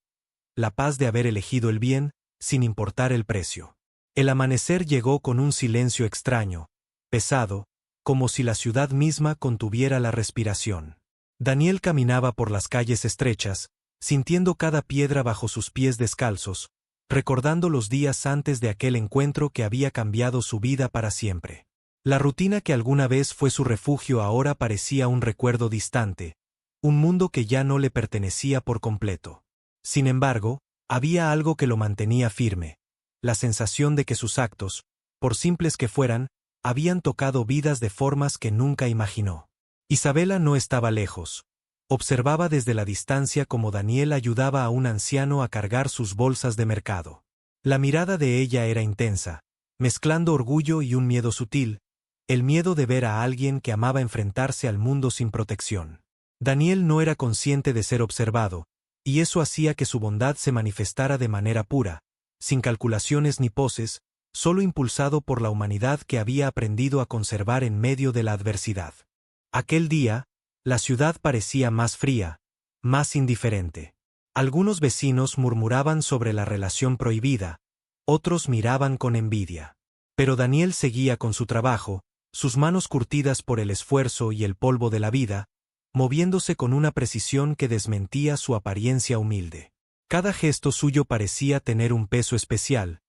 la paz de haber elegido el bien, sin importar el precio. El amanecer llegó con un silencio extraño, pesado, como si la ciudad misma contuviera la respiración. Daniel caminaba por las calles estrechas, sintiendo cada piedra bajo sus pies descalzos, recordando los días antes de aquel encuentro que había cambiado su vida para siempre. La rutina que alguna vez fue su refugio ahora parecía un recuerdo distante, un mundo que ya no le pertenecía por completo. Sin embargo, había algo que lo mantenía firme: la sensación de que sus actos, por simples que fueran, habían tocado vidas de formas que nunca imaginó. Isabela no estaba lejos. Observaba desde la distancia cómo Daniel ayudaba a un anciano a cargar sus bolsas de mercado. La mirada de ella era intensa, mezclando orgullo y un miedo sutil, el miedo de ver a alguien que amaba enfrentarse al mundo sin protección. Daniel no era consciente de ser observado, y eso hacía que su bondad se manifestara de manera pura, sin calculaciones ni poses, solo impulsado por la humanidad que había aprendido a conservar en medio de la adversidad. Aquel día, la ciudad parecía más fría, más indiferente. Algunos vecinos murmuraban sobre la relación prohibida, otros miraban con envidia. Pero Daniel seguía con su trabajo, sus manos curtidas por el esfuerzo y el polvo de la vida, moviéndose con una precisión que desmentía su apariencia humilde. Cada gesto suyo parecía tener un peso especial,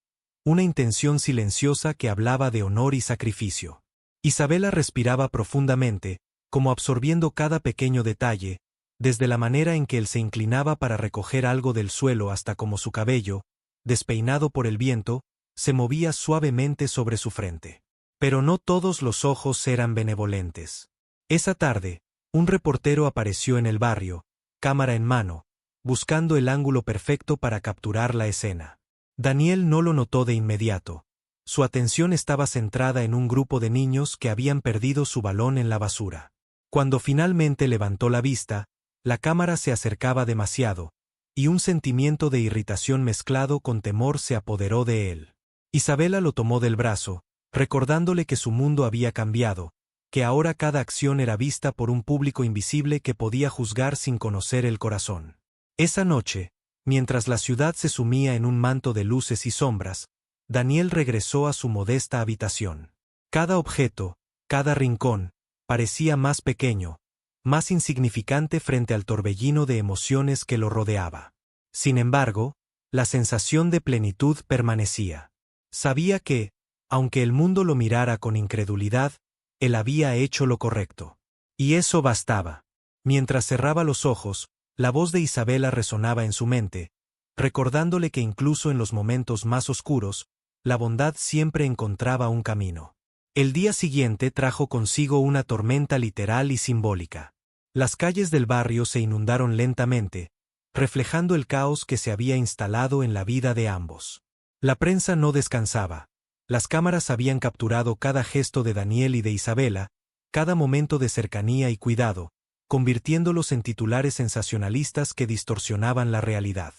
una intención silenciosa que hablaba de honor y sacrificio. Isabela respiraba profundamente, como absorbiendo cada pequeño detalle, desde la manera en que él se inclinaba para recoger algo del suelo hasta cómo su cabello, despeinado por el viento, se movía suavemente sobre su frente. Pero no todos los ojos eran benevolentes. Esa tarde, un reportero apareció en el barrio, cámara en mano, buscando el ángulo perfecto para capturar la escena. Daniel no lo notó de inmediato. Su atención estaba centrada en un grupo de niños que habían perdido su balón en la basura. Cuando finalmente levantó la vista, la cámara se acercaba demasiado, y un sentimiento de irritación mezclado con temor se apoderó de él. Isabela lo tomó del brazo, recordándole que su mundo había cambiado, que ahora cada acción era vista por un público invisible que podía juzgar sin conocer el corazón. Esa noche, mientras la ciudad se sumía en un manto de luces y sombras, Daniel regresó a su modesta habitación. Cada objeto, cada rincón, parecía más pequeño, más insignificante frente al torbellino de emociones que lo rodeaba. Sin embargo, la sensación de plenitud permanecía. Sabía que, aunque el mundo lo mirara con incredulidad, él había hecho lo correcto. Y eso bastaba. Mientras cerraba los ojos, la voz de Isabela resonaba en su mente, recordándole que incluso en los momentos más oscuros, la bondad siempre encontraba un camino. El día siguiente trajo consigo una tormenta literal y simbólica. Las calles del barrio se inundaron lentamente, reflejando el caos que se había instalado en la vida de ambos. La prensa no descansaba. Las cámaras habían capturado cada gesto de Daniel y de Isabela, cada momento de cercanía y cuidado, convirtiéndolos en titulares sensacionalistas que distorsionaban la realidad.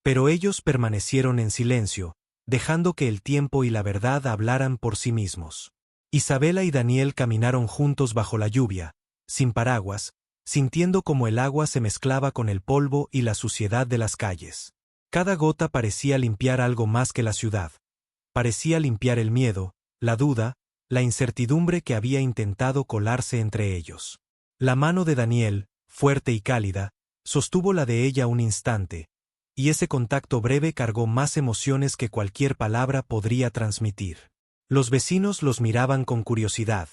Pero ellos permanecieron en silencio, dejando que el tiempo y la verdad hablaran por sí mismos. Isabela y Daniel caminaron juntos bajo la lluvia, sin paraguas, sintiendo como el agua se mezclaba con el polvo y la suciedad de las calles. Cada gota parecía limpiar algo más que la ciudad, parecía limpiar el miedo, la duda, la incertidumbre que había intentado colarse entre ellos. La mano de Daniel, fuerte y cálida, sostuvo la de ella un instante, y ese contacto breve cargó más emociones que cualquier palabra podría transmitir. Los vecinos los miraban con curiosidad,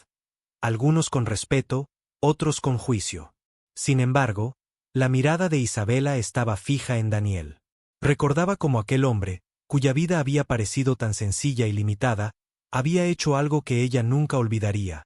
algunos con respeto, otros con juicio. Sin embargo, la mirada de Isabela estaba fija en Daniel. Recordaba cómo aquel hombre, cuya vida había parecido tan sencilla y limitada, había hecho algo que ella nunca olvidaría.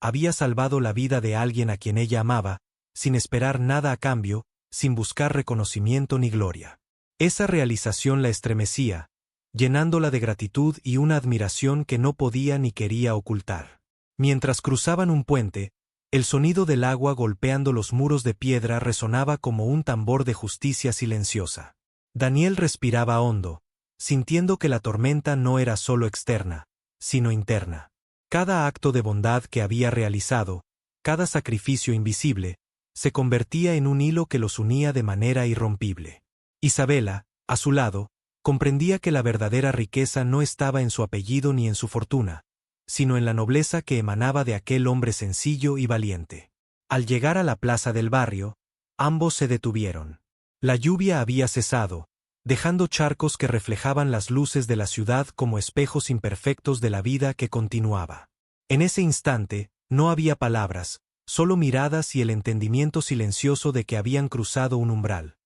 Había salvado la vida de alguien a quien ella amaba, sin esperar nada a cambio, sin buscar reconocimiento ni gloria. Esa realización la estremecía, llenándola de gratitud y una admiración que no podía ni quería ocultar. Mientras cruzaban un puente, el sonido del agua golpeando los muros de piedra resonaba como un tambor de justicia silenciosa. Daniel respiraba hondo, sintiendo que la tormenta no era solo externa, sino interna. Cada acto de bondad que había realizado, cada sacrificio invisible, se convertía en un hilo que los unía de manera irrompible. Isabela, a su lado, comprendía que la verdadera riqueza no estaba en su apellido ni en su fortuna, sino en la nobleza que emanaba de aquel hombre sencillo y valiente. Al llegar a la plaza del barrio, ambos se detuvieron. La lluvia había cesado, dejando charcos que reflejaban las luces de la ciudad como espejos imperfectos de la vida que continuaba. En ese instante, no había palabras, solo miradas y el entendimiento silencioso de que habían cruzado un umbral.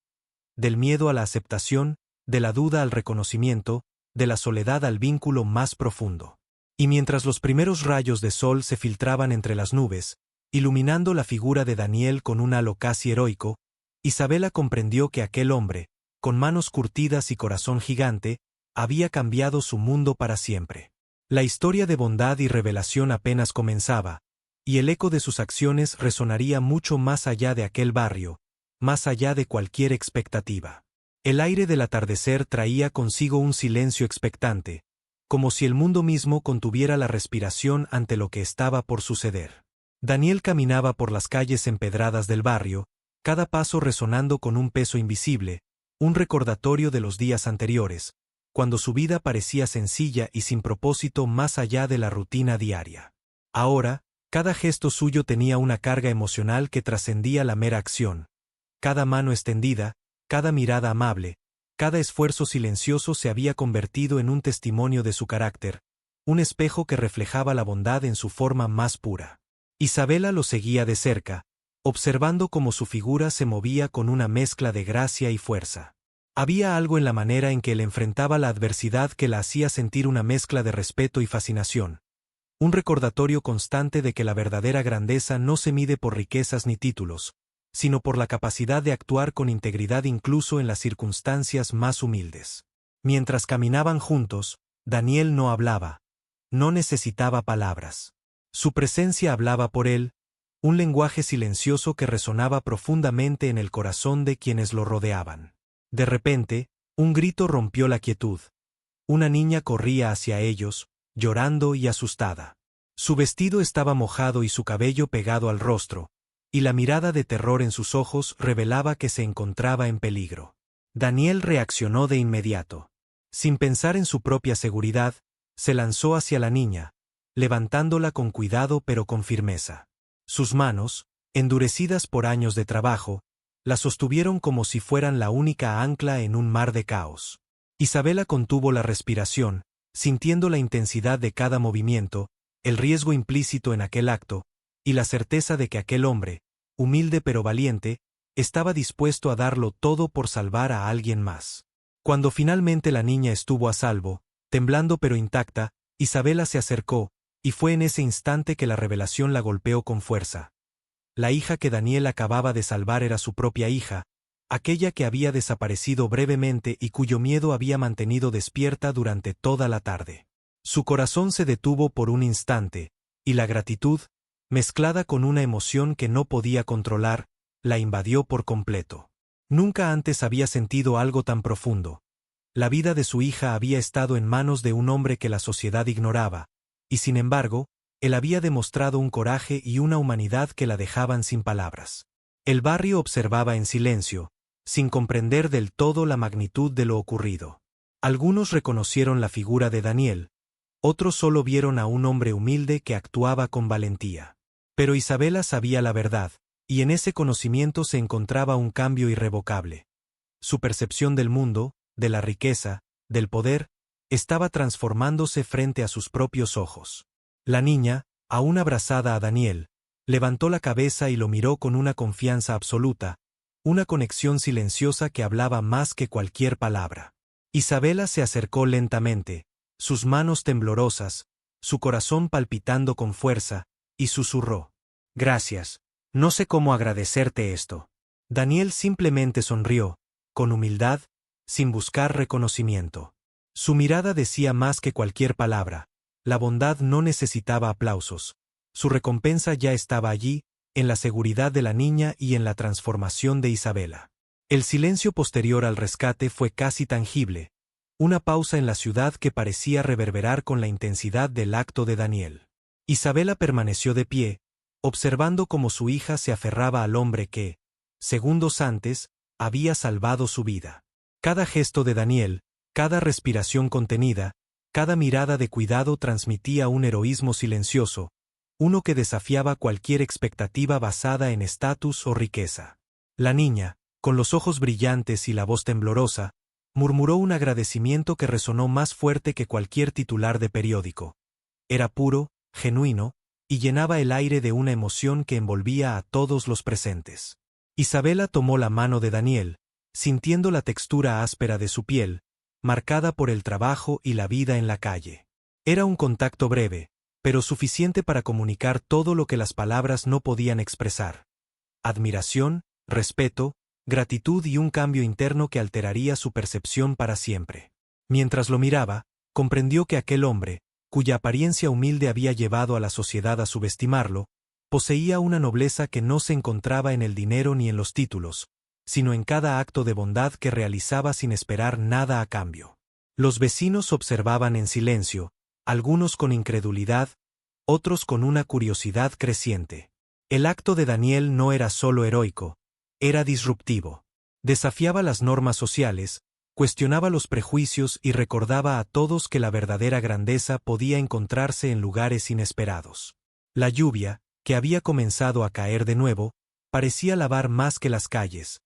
Del miedo a la aceptación, de la duda al reconocimiento, de la soledad al vínculo más profundo. Y mientras los primeros rayos de sol se filtraban entre las nubes, iluminando la figura de Daniel con un halo casi heroico, Isabela comprendió que aquel hombre, con manos curtidas y corazón gigante, había cambiado su mundo para siempre. La historia de bondad y revelación apenas comenzaba, y el eco de sus acciones resonaría mucho más allá de aquel barrio, más allá de cualquier expectativa. El aire del atardecer traía consigo un silencio expectante, como si el mundo mismo contuviera la respiración ante lo que estaba por suceder. Daniel caminaba por las calles empedradas del barrio, cada paso resonando con un peso invisible, un recordatorio de los días anteriores, cuando su vida parecía sencilla y sin propósito más allá de la rutina diaria. Ahora, cada gesto suyo tenía una carga emocional que trascendía la mera acción. Cada mano extendida, cada mirada amable, cada esfuerzo silencioso se había convertido en un testimonio de su carácter, un espejo que reflejaba la bondad en su forma más pura. Isabela lo seguía de cerca, observando cómo su figura se movía con una mezcla de gracia y fuerza. Había algo en la manera en que él enfrentaba la adversidad que la hacía sentir una mezcla de respeto y fascinación. Un recordatorio constante de que la verdadera grandeza no se mide por riquezas ni títulos, sino por la capacidad de actuar con integridad incluso en las circunstancias más humildes. Mientras caminaban juntos, Daniel no hablaba, no necesitaba palabras. Su presencia hablaba por él, un lenguaje silencioso que resonaba profundamente en el corazón de quienes lo rodeaban. De repente, un grito rompió la quietud. Una niña corría hacia ellos, llorando y asustada. Su vestido estaba mojado y su cabello pegado al rostro, y la mirada de terror en sus ojos revelaba que se encontraba en peligro. Daniel reaccionó de inmediato. Sin pensar en su propia seguridad, se lanzó hacia la niña, levantándola con cuidado pero con firmeza. Sus manos, endurecidas por años de trabajo, la sostuvieron como si fueran la única ancla en un mar de caos. Isabela contuvo la respiración, sintiendo la intensidad de cada movimiento, el riesgo implícito en aquel acto, y la certeza de que aquel hombre, humilde pero valiente, estaba dispuesto a darlo todo por salvar a alguien más. Cuando finalmente la niña estuvo a salvo, temblando pero intacta, Isabela se acercó, y fue en ese instante que la revelación la golpeó con fuerza. La hija que Daniel acababa de salvar era su propia hija, aquella que había desaparecido brevemente y cuyo miedo había mantenido despierta durante toda la tarde. Su corazón se detuvo por un instante, y la gratitud, mezclada con una emoción que no podía controlar, la invadió por completo. Nunca antes había sentido algo tan profundo. La vida de su hija había estado en manos de un hombre que la sociedad ignoraba, y sin embargo, él había demostrado un coraje y una humanidad que la dejaban sin palabras. El barrio observaba en silencio, sin comprender del todo la magnitud de lo ocurrido. Algunos reconocieron la figura de Daniel, otros solo vieron a un hombre humilde que actuaba con valentía. Pero Isabela sabía la verdad, y en ese conocimiento se encontraba un cambio irrevocable. Su percepción del mundo, de la riqueza, del poder, estaba transformándose frente a sus propios ojos. La niña, aún abrazada a Daniel, levantó la cabeza y lo miró con una confianza absoluta, una conexión silenciosa que hablaba más que cualquier palabra. Isabela se acercó lentamente, sus manos temblorosas, su corazón palpitando con fuerza, y susurró: «Gracias. No sé cómo agradecerte esto». Daniel simplemente sonrió, con humildad, sin buscar reconocimiento. Su mirada decía más que cualquier palabra. La bondad no necesitaba aplausos. Su recompensa ya estaba allí, en la seguridad de la niña y en la transformación de Isabela. El silencio posterior al rescate fue casi tangible, una pausa en la ciudad que parecía reverberar con la intensidad del acto de Daniel. Isabela permaneció de pie, observando cómo su hija se aferraba al hombre que, segundos antes, había salvado su vida. Cada gesto de Daniel, cada respiración contenida, cada mirada de cuidado transmitía un heroísmo silencioso, uno que desafiaba cualquier expectativa basada en estatus o riqueza. La niña, con los ojos brillantes y la voz temblorosa, murmuró un agradecimiento que resonó más fuerte que cualquier titular de periódico. Era puro, genuino, y llenaba el aire de una emoción que envolvía a todos los presentes. Isabela tomó la mano de Daniel, sintiendo la textura áspera de su piel, marcada por el trabajo y la vida en la calle. Era un contacto breve, pero suficiente para comunicar todo lo que las palabras no podían expresar. Admiración, respeto, gratitud y un cambio interno que alteraría su percepción para siempre. Mientras lo miraba, comprendió que aquel hombre, cuya apariencia humilde había llevado a la sociedad a subestimarlo, poseía una nobleza que no se encontraba en el dinero ni en los títulos, sino en cada acto de bondad que realizaba sin esperar nada a cambio. Los vecinos observaban en silencio, algunos con incredulidad, otros con una curiosidad creciente. El acto de Daniel no era solo heroico, era disruptivo. Desafiaba las normas sociales, cuestionaba los prejuicios y recordaba a todos que la verdadera grandeza podía encontrarse en lugares inesperados. La lluvia, que había comenzado a caer de nuevo, parecía lavar más que las calles.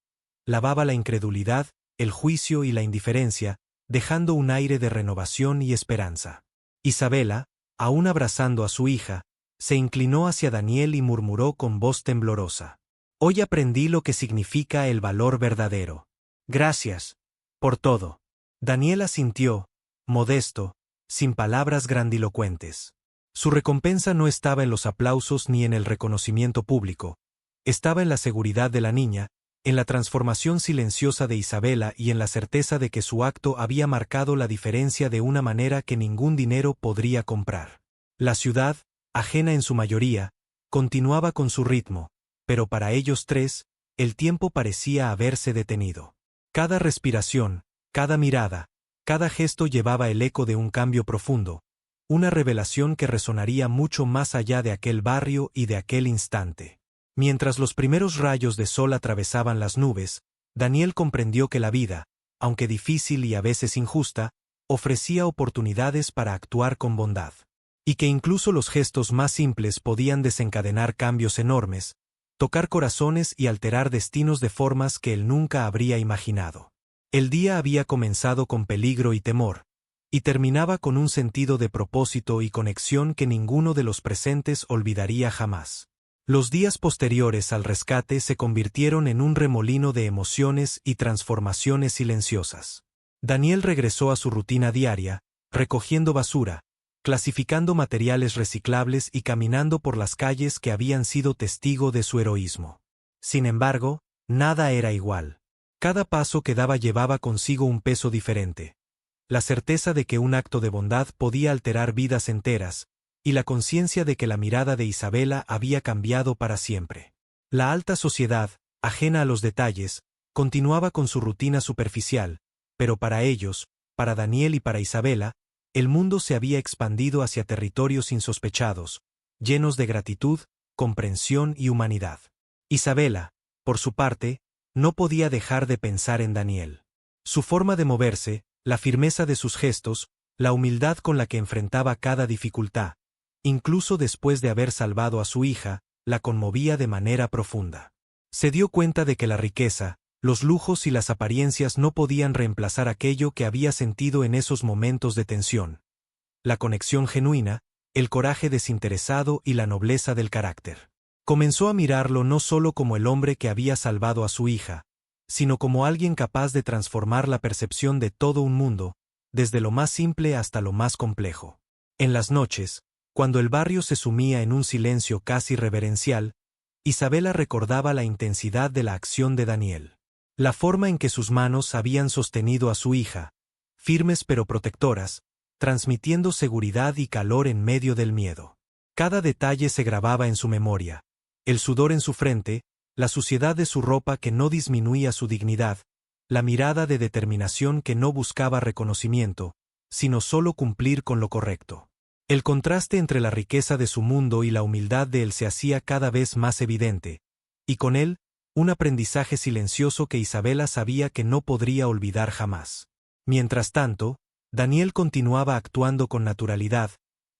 Lavaba la incredulidad, el juicio y la indiferencia, dejando un aire de renovación y esperanza. Isabela, aún abrazando a su hija, se inclinó hacia Daniel y murmuró con voz temblorosa: «Hoy aprendí lo que significa el valor verdadero. Gracias por todo». Daniel asintió, modesto, sin palabras grandilocuentes. Su recompensa no estaba en los aplausos ni en el reconocimiento público, estaba en la seguridad de la niña, en la transformación silenciosa de Isabela y en la certeza de que su acto había marcado la diferencia de una manera que ningún dinero podría comprar. La ciudad, ajena en su mayoría, continuaba con su ritmo, pero para ellos tres, el tiempo parecía haberse detenido. Cada respiración, cada mirada, cada gesto llevaba el eco de un cambio profundo, una revelación que resonaría mucho más allá de aquel barrio y de aquel instante. Mientras los primeros rayos de sol atravesaban las nubes, Daniel comprendió que la vida, aunque difícil y a veces injusta, ofrecía oportunidades para actuar con bondad. Y que incluso los gestos más simples podían desencadenar cambios enormes, tocar corazones y alterar destinos de formas que él nunca habría imaginado. El día había comenzado con peligro y temor, y terminaba con un sentido de propósito y conexión que ninguno de los presentes olvidaría jamás. Los días posteriores al rescate se convirtieron en un remolino de emociones y transformaciones silenciosas. Daniel regresó a su rutina diaria, recogiendo basura, clasificando materiales reciclables y caminando por las calles que habían sido testigo de su heroísmo. Sin embargo, nada era igual. Cada paso que daba llevaba consigo un peso diferente. La certeza de que un acto de bondad podía alterar vidas enteras, y la conciencia de que la mirada de Isabela había cambiado para siempre. La alta sociedad, ajena a los detalles, continuaba con su rutina superficial, pero para ellos, para Daniel y para Isabela, el mundo se había expandido hacia territorios insospechados, llenos de gratitud, comprensión y humanidad. Isabela, por su parte, no podía dejar de pensar en Daniel. Su forma de moverse, la firmeza de sus gestos, la humildad con la que enfrentaba cada dificultad, incluso después de haber salvado a su hija, la conmovía de manera profunda. Se dio cuenta de que la riqueza, los lujos y las apariencias no podían reemplazar aquello que había sentido en esos momentos de tensión: la conexión genuina, el coraje desinteresado y la nobleza del carácter. Comenzó a mirarlo no solo como el hombre que había salvado a su hija, sino como alguien capaz de transformar la percepción de todo un mundo, desde lo más simple hasta lo más complejo. En las noches, cuando el barrio se sumía en un silencio casi reverencial, Isabela recordaba la intensidad de la acción de Daniel. La forma en que sus manos habían sostenido a su hija, firmes pero protectoras, transmitiendo seguridad y calor en medio del miedo. Cada detalle se grababa en su memoria: el sudor en su frente, la suciedad de su ropa que no disminuía su dignidad, la mirada de determinación que no buscaba reconocimiento, sino solo cumplir con lo correcto. El contraste entre la riqueza de su mundo y la humildad de él se hacía cada vez más evidente, y con él, un aprendizaje silencioso que Isabela sabía que no podría olvidar jamás. Mientras tanto, Daniel continuaba actuando con naturalidad,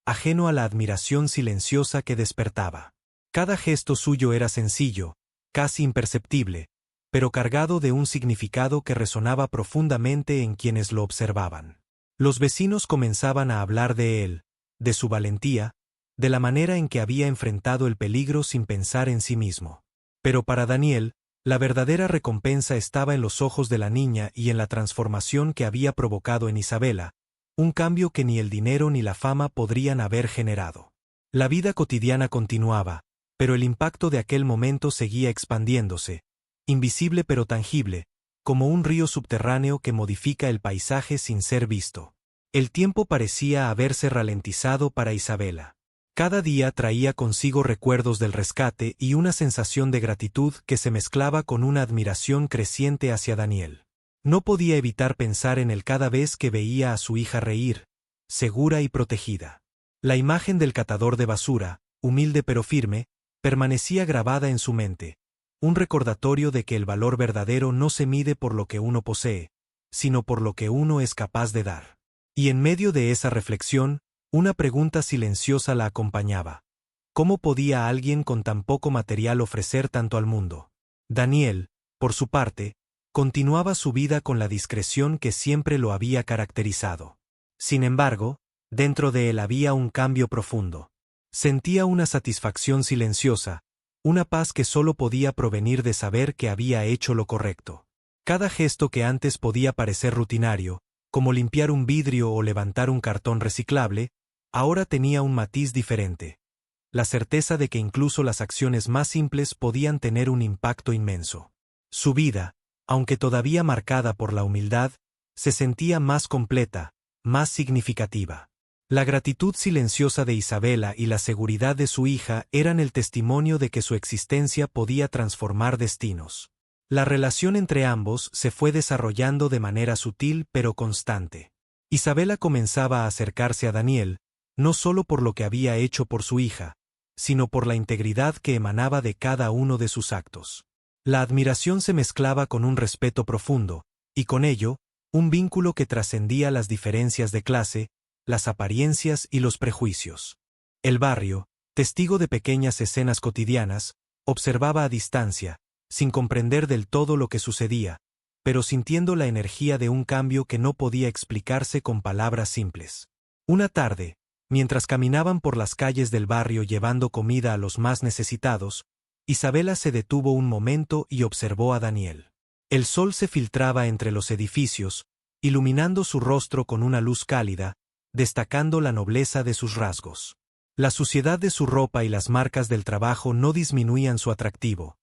ajeno a la admiración silenciosa que despertaba. Cada gesto suyo era sencillo, casi imperceptible, pero cargado de un significado que resonaba profundamente en quienes lo observaban. Los vecinos comenzaban a hablar de él, de su valentía, de la manera en que había enfrentado el peligro sin pensar en sí mismo. Pero para Daniel, la verdadera recompensa estaba en los ojos de la niña y en la transformación que había provocado en Isabela, un cambio que ni el dinero ni la fama podrían haber generado. La vida cotidiana continuaba, pero el impacto de aquel momento seguía expandiéndose, invisible pero tangible, como un río subterráneo que modifica el paisaje sin ser visto. El tiempo parecía haberse ralentizado para Isabela. Cada día traía consigo recuerdos del rescate y una sensación de gratitud que se mezclaba con una admiración creciente hacia Daniel. No podía evitar pensar en él cada vez que veía a su hija reír, segura y protegida. La imagen del catador de basura, humilde pero firme, permanecía grabada en su mente, un recordatorio de que el valor verdadero no se mide por lo que uno posee, sino por lo que uno es capaz de dar. Y en medio de esa reflexión, una pregunta silenciosa la acompañaba: ¿cómo podía alguien con tan poco material ofrecer tanto al mundo? Daniel, por su parte, continuaba su vida con la discreción que siempre lo había caracterizado. Sin embargo, dentro de él había un cambio profundo. Sentía una satisfacción silenciosa, una paz que solo podía provenir de saber que había hecho lo correcto. Cada gesto que antes podía parecer rutinario, como limpiar un vidrio o levantar un cartón reciclable, ahora tenía un matiz diferente: la certeza de que incluso las acciones más simples podían tener un impacto inmenso. Su vida, aunque todavía marcada por la humildad, se sentía más completa, más significativa. La gratitud silenciosa de Isabela y la seguridad de su hija eran el testimonio de que su existencia podía transformar destinos. La relación entre ambos se fue desarrollando de manera sutil pero constante. Isabela comenzaba a acercarse a Daniel, no solo por lo que había hecho por su hija, sino por la integridad que emanaba de cada uno de sus actos. La admiración se mezclaba con un respeto profundo, y con ello, un vínculo que trascendía las diferencias de clase, las apariencias y los prejuicios. El barrio, testigo de pequeñas escenas cotidianas, observaba a distancia, sin comprender del todo lo que sucedía, pero sintiendo la energía de un cambio que no podía explicarse con palabras simples. Una tarde, mientras caminaban por las calles del barrio llevando comida a los más necesitados, Isabela se detuvo un momento y observó a Daniel. El sol se filtraba entre los edificios, iluminando su rostro con una luz cálida, destacando la nobleza de sus rasgos. La suciedad de su ropa y las marcas del trabajo no disminuían su atractivo.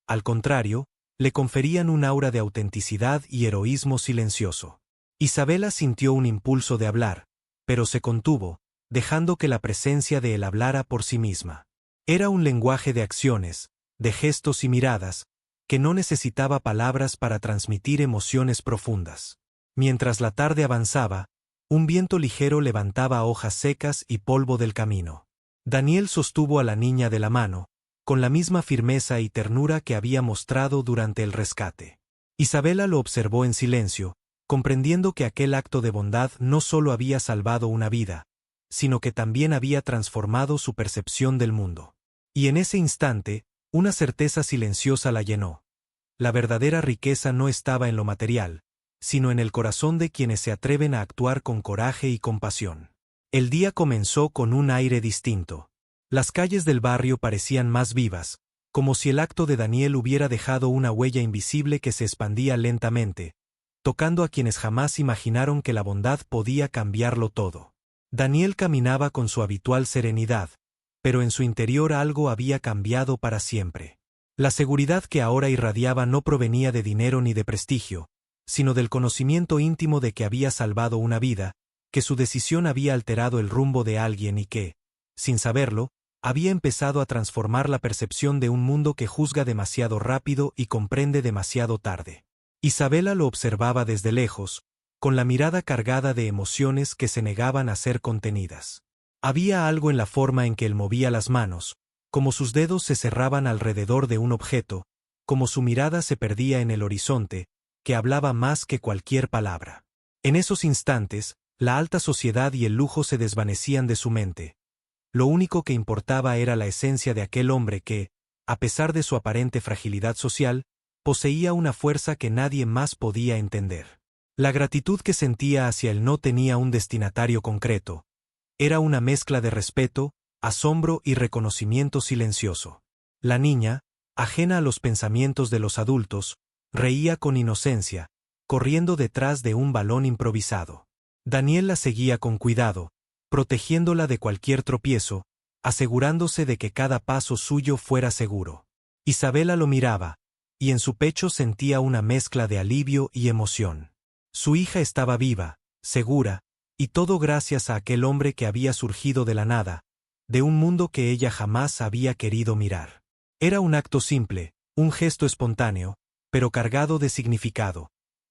Al contrario, le conferían un aura de autenticidad y heroísmo silencioso. Isabela sintió un impulso de hablar, pero se contuvo, dejando que la presencia de él hablara por sí misma. Era un lenguaje de acciones, de gestos y miradas, que no necesitaba palabras para transmitir emociones profundas. Mientras la tarde avanzaba, un viento ligero levantaba hojas secas y polvo del camino. Daniel sostuvo a la niña de la mano, con la misma firmeza y ternura que había mostrado durante el rescate. Isabela lo observó en silencio, comprendiendo que aquel acto de bondad no solo había salvado una vida, sino que también había transformado su percepción del mundo. Y en ese instante, una certeza silenciosa la llenó. La verdadera riqueza no estaba en lo material, sino en el corazón de quienes se atreven a actuar con coraje y compasión. El día comenzó con un aire distinto. Las calles del barrio parecían más vivas, como si el acto de Daniel hubiera dejado una huella invisible que se expandía lentamente, tocando a quienes jamás imaginaron que la bondad podía cambiarlo todo. Daniel caminaba con su habitual serenidad, pero en su interior algo había cambiado para siempre. La seguridad que ahora irradiaba no provenía de dinero ni de prestigio, sino del conocimiento íntimo de que había salvado una vida, que su decisión había alterado el rumbo de alguien y que, sin saberlo, había empezado a transformar la percepción de un mundo que juzga demasiado rápido y comprende demasiado tarde. Isabela lo observaba desde lejos, con la mirada cargada de emociones que se negaban a ser contenidas. Había algo en la forma en que él movía las manos, como sus dedos se cerraban alrededor de un objeto, como su mirada se perdía en el horizonte, que hablaba más que cualquier palabra. En esos instantes, la alta sociedad y el lujo se desvanecían de su mente. Lo único que importaba era la esencia de aquel hombre que, a pesar de su aparente fragilidad social, poseía una fuerza que nadie más podía entender. La gratitud que sentía hacia él no tenía un destinatario concreto. Era una mezcla de respeto, asombro y reconocimiento silencioso. La niña, ajena a los pensamientos de los adultos, reía con inocencia, corriendo detrás de un balón improvisado. Daniel la seguía con cuidado, protegiéndola de cualquier tropiezo, asegurándose de que cada paso suyo fuera seguro. Isabela lo miraba, y en su pecho sentía una mezcla de alivio y emoción. Su hija estaba viva, segura, y todo gracias a aquel hombre que había surgido de la nada, de un mundo que ella jamás había querido mirar. Era un acto simple, un gesto espontáneo, pero cargado de significado.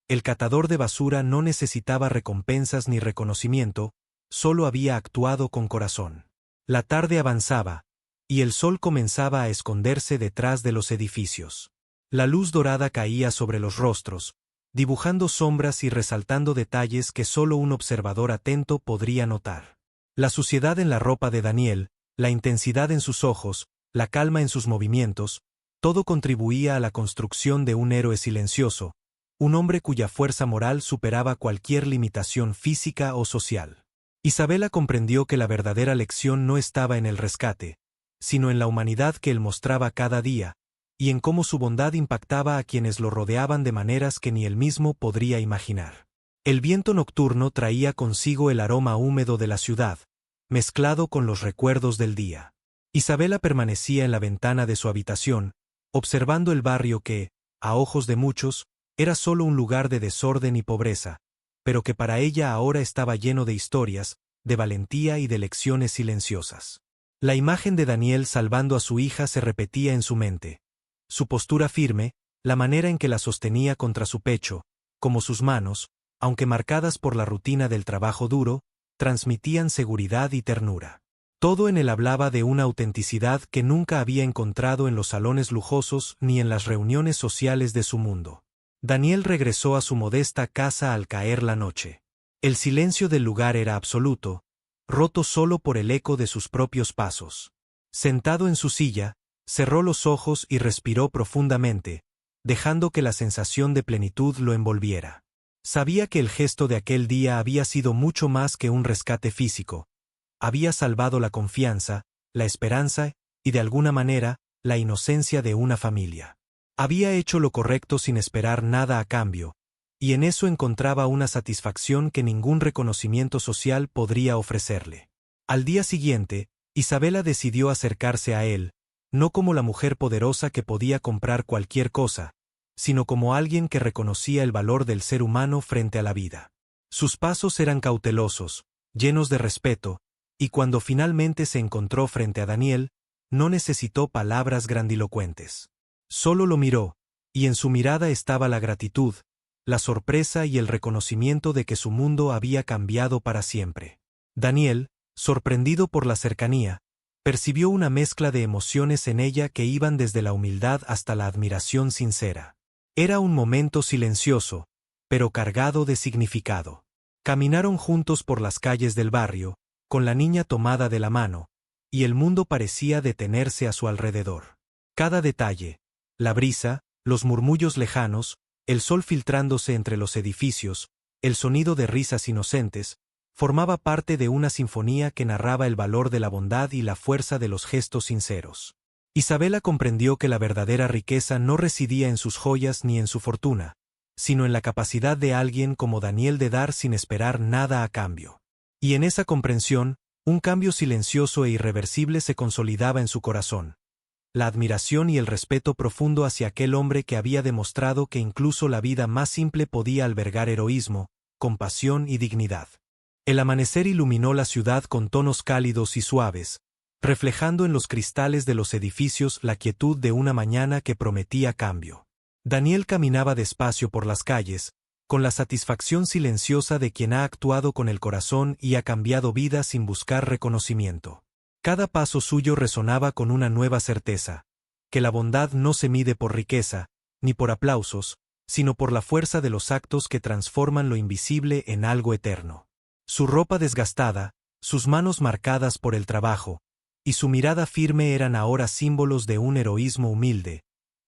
El catador de basura no necesitaba recompensas ni reconocimiento, solo había actuado con corazón. La tarde avanzaba, y el sol comenzaba a esconderse detrás de los edificios. La luz dorada caía sobre los rostros, dibujando sombras y resaltando detalles que solo un observador atento podría notar. La suciedad en la ropa de Daniel, la intensidad en sus ojos, la calma en sus movimientos, todo contribuía a la construcción de un héroe silencioso, un hombre cuya fuerza moral superaba cualquier limitación física o social. Isabela comprendió que la verdadera lección no estaba en el rescate, sino en la humanidad que él mostraba cada día, y en cómo su bondad impactaba a quienes lo rodeaban de maneras que ni él mismo podría imaginar. El viento nocturno traía consigo el aroma húmedo de la ciudad, mezclado con los recuerdos del día. Isabela permanecía en la ventana de su habitación, observando el barrio que, a ojos de muchos, era solo un lugar de desorden y pobreza, pero que para ella ahora estaba lleno de historias, de valentía y de lecciones silenciosas. La imagen de Daniel salvando a su hija se repetía en su mente. Su postura firme, la manera en que la sostenía contra su pecho, como sus manos, aunque marcadas por la rutina del trabajo duro, transmitían seguridad y ternura. Todo en él hablaba de una autenticidad que nunca había encontrado en los salones lujosos ni en las reuniones sociales de su mundo. Daniel regresó a su modesta casa al caer la noche. El silencio del lugar era absoluto, roto solo por el eco de sus propios pasos. Sentado en su silla, cerró los ojos y respiró profundamente, dejando que la sensación de plenitud lo envolviera. Sabía que el gesto de aquel día había sido mucho más que un rescate físico. Había salvado la confianza, la esperanza y, de alguna manera, la inocencia de una familia. Había hecho lo correcto sin esperar nada a cambio, y en eso encontraba una satisfacción que ningún reconocimiento social podría ofrecerle. Al día siguiente, Isabela decidió acercarse a él, no como la mujer poderosa que podía comprar cualquier cosa, sino como alguien que reconocía el valor del ser humano frente a la vida. Sus pasos eran cautelosos, llenos de respeto, y cuando finalmente se encontró frente a Daniel, no necesitó palabras grandilocuentes. Solo lo miró, y en su mirada estaba la gratitud, la sorpresa y el reconocimiento de que su mundo había cambiado para siempre. Daniel, sorprendido por la cercanía, percibió una mezcla de emociones en ella que iban desde la humildad hasta la admiración sincera. Era un momento silencioso, pero cargado de significado. Caminaron juntos por las calles del barrio, con la niña tomada de la mano, y el mundo parecía detenerse a su alrededor. Cada detalle, la brisa, los murmullos lejanos, el sol filtrándose entre los edificios, el sonido de risas inocentes, formaba parte de una sinfonía que narraba el valor de la bondad y la fuerza de los gestos sinceros. Isabela comprendió que la verdadera riqueza no residía en sus joyas ni en su fortuna, sino en la capacidad de alguien como Daniel de dar sin esperar nada a cambio. Y en esa comprensión, un cambio silencioso e irreversible se consolidaba en su corazón. La admiración y el respeto profundo hacia aquel hombre que había demostrado que incluso la vida más simple podía albergar heroísmo, compasión y dignidad. El amanecer iluminó la ciudad con tonos cálidos y suaves, reflejando en los cristales de los edificios la quietud de una mañana que prometía cambio. Daniel caminaba despacio por las calles, con la satisfacción silenciosa de quien ha actuado con el corazón y ha cambiado vidas sin buscar reconocimiento. Cada paso suyo resonaba con una nueva certeza, que la bondad no se mide por riqueza, ni por aplausos, sino por la fuerza de los actos que transforman lo invisible en algo eterno. Su ropa desgastada, sus manos marcadas por el trabajo, y su mirada firme eran ahora símbolos de un heroísmo humilde,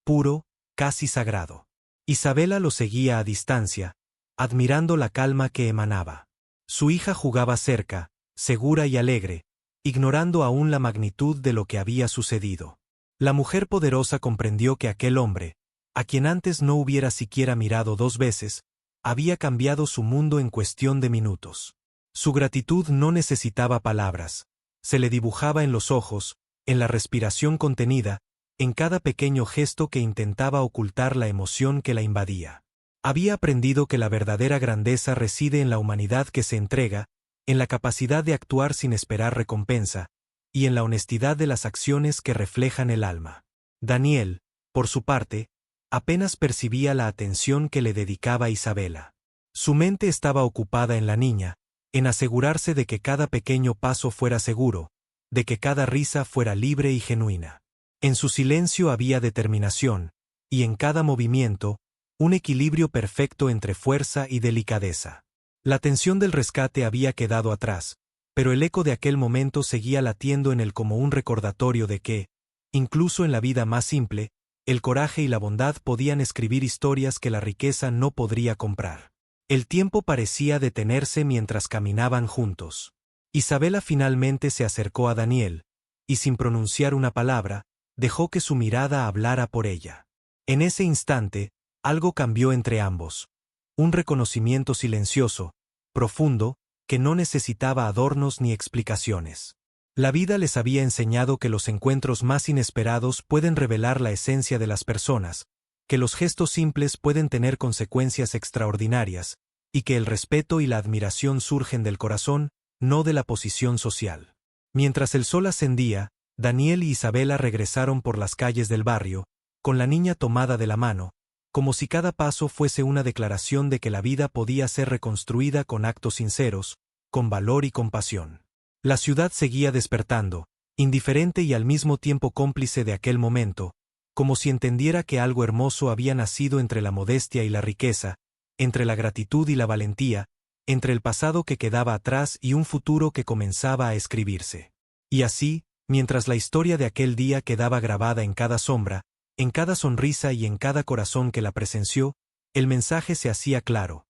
puro, casi sagrado. Isabela lo seguía a distancia, admirando la calma que emanaba. Su hija jugaba cerca, segura y alegre, ignorando aún la magnitud de lo que había sucedido. La mujer poderosa comprendió que aquel hombre, a quien antes no hubiera siquiera mirado 2 veces, había cambiado su mundo en cuestión de minutos. Su gratitud no necesitaba palabras, se le dibujaba en los ojos, en la respiración contenida, en cada pequeño gesto que intentaba ocultar la emoción que la invadía. Había aprendido que la verdadera grandeza reside en la humanidad que se entrega, en la capacidad de actuar sin esperar recompensa, y en la honestidad de las acciones que reflejan el alma. Daniel, por su parte, apenas percibía la atención que le dedicaba Isabela. Su mente estaba ocupada en la niña, en asegurarse de que cada pequeño paso fuera seguro, de que cada risa fuera libre y genuina. En su silencio había determinación, y en cada movimiento, un equilibrio perfecto entre fuerza y delicadeza. La tensión del rescate había quedado atrás, pero el eco de aquel momento seguía latiendo en él como un recordatorio de que, incluso en la vida más simple, el coraje y la bondad podían escribir historias que la riqueza no podría comprar. El tiempo parecía detenerse mientras caminaban juntos. Isabela finalmente se acercó a Daniel, y sin pronunciar una palabra, dejó que su mirada hablara por ella. En ese instante, algo cambió entre ambos. Un reconocimiento silencioso, profundo, que no necesitaba adornos ni explicaciones. La vida les había enseñado que los encuentros más inesperados pueden revelar la esencia de las personas, que los gestos simples pueden tener consecuencias extraordinarias, y que el respeto y la admiración surgen del corazón, no de la posición social. Mientras el sol ascendía, Daniel y Isabela regresaron por las calles del barrio, con la niña tomada de la mano, como si cada paso fuese una declaración de que la vida podía ser reconstruida con actos sinceros, con valor y compasión. La ciudad seguía despertando, indiferente y al mismo tiempo cómplice de aquel momento, como si entendiera que algo hermoso había nacido entre la modestia y la riqueza, entre la gratitud y la valentía, entre el pasado que quedaba atrás y un futuro que comenzaba a escribirse. Y así, mientras la historia de aquel día quedaba grabada en cada sombra, en cada sonrisa y en cada corazón que la presenció, el mensaje se hacía claro.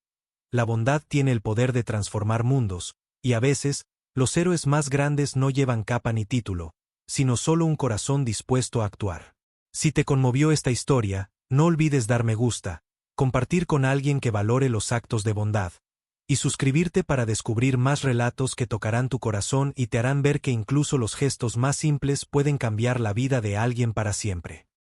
La bondad tiene el poder de transformar mundos, y a veces, los héroes más grandes no llevan capa ni título, sino solo un corazón dispuesto a actuar. Si te conmovió esta historia, no olvides dar me gusta, compartir con alguien que valore los actos de bondad, y suscribirte para descubrir más relatos que tocarán tu corazón y te harán ver que incluso los gestos más simples pueden cambiar la vida de alguien para siempre.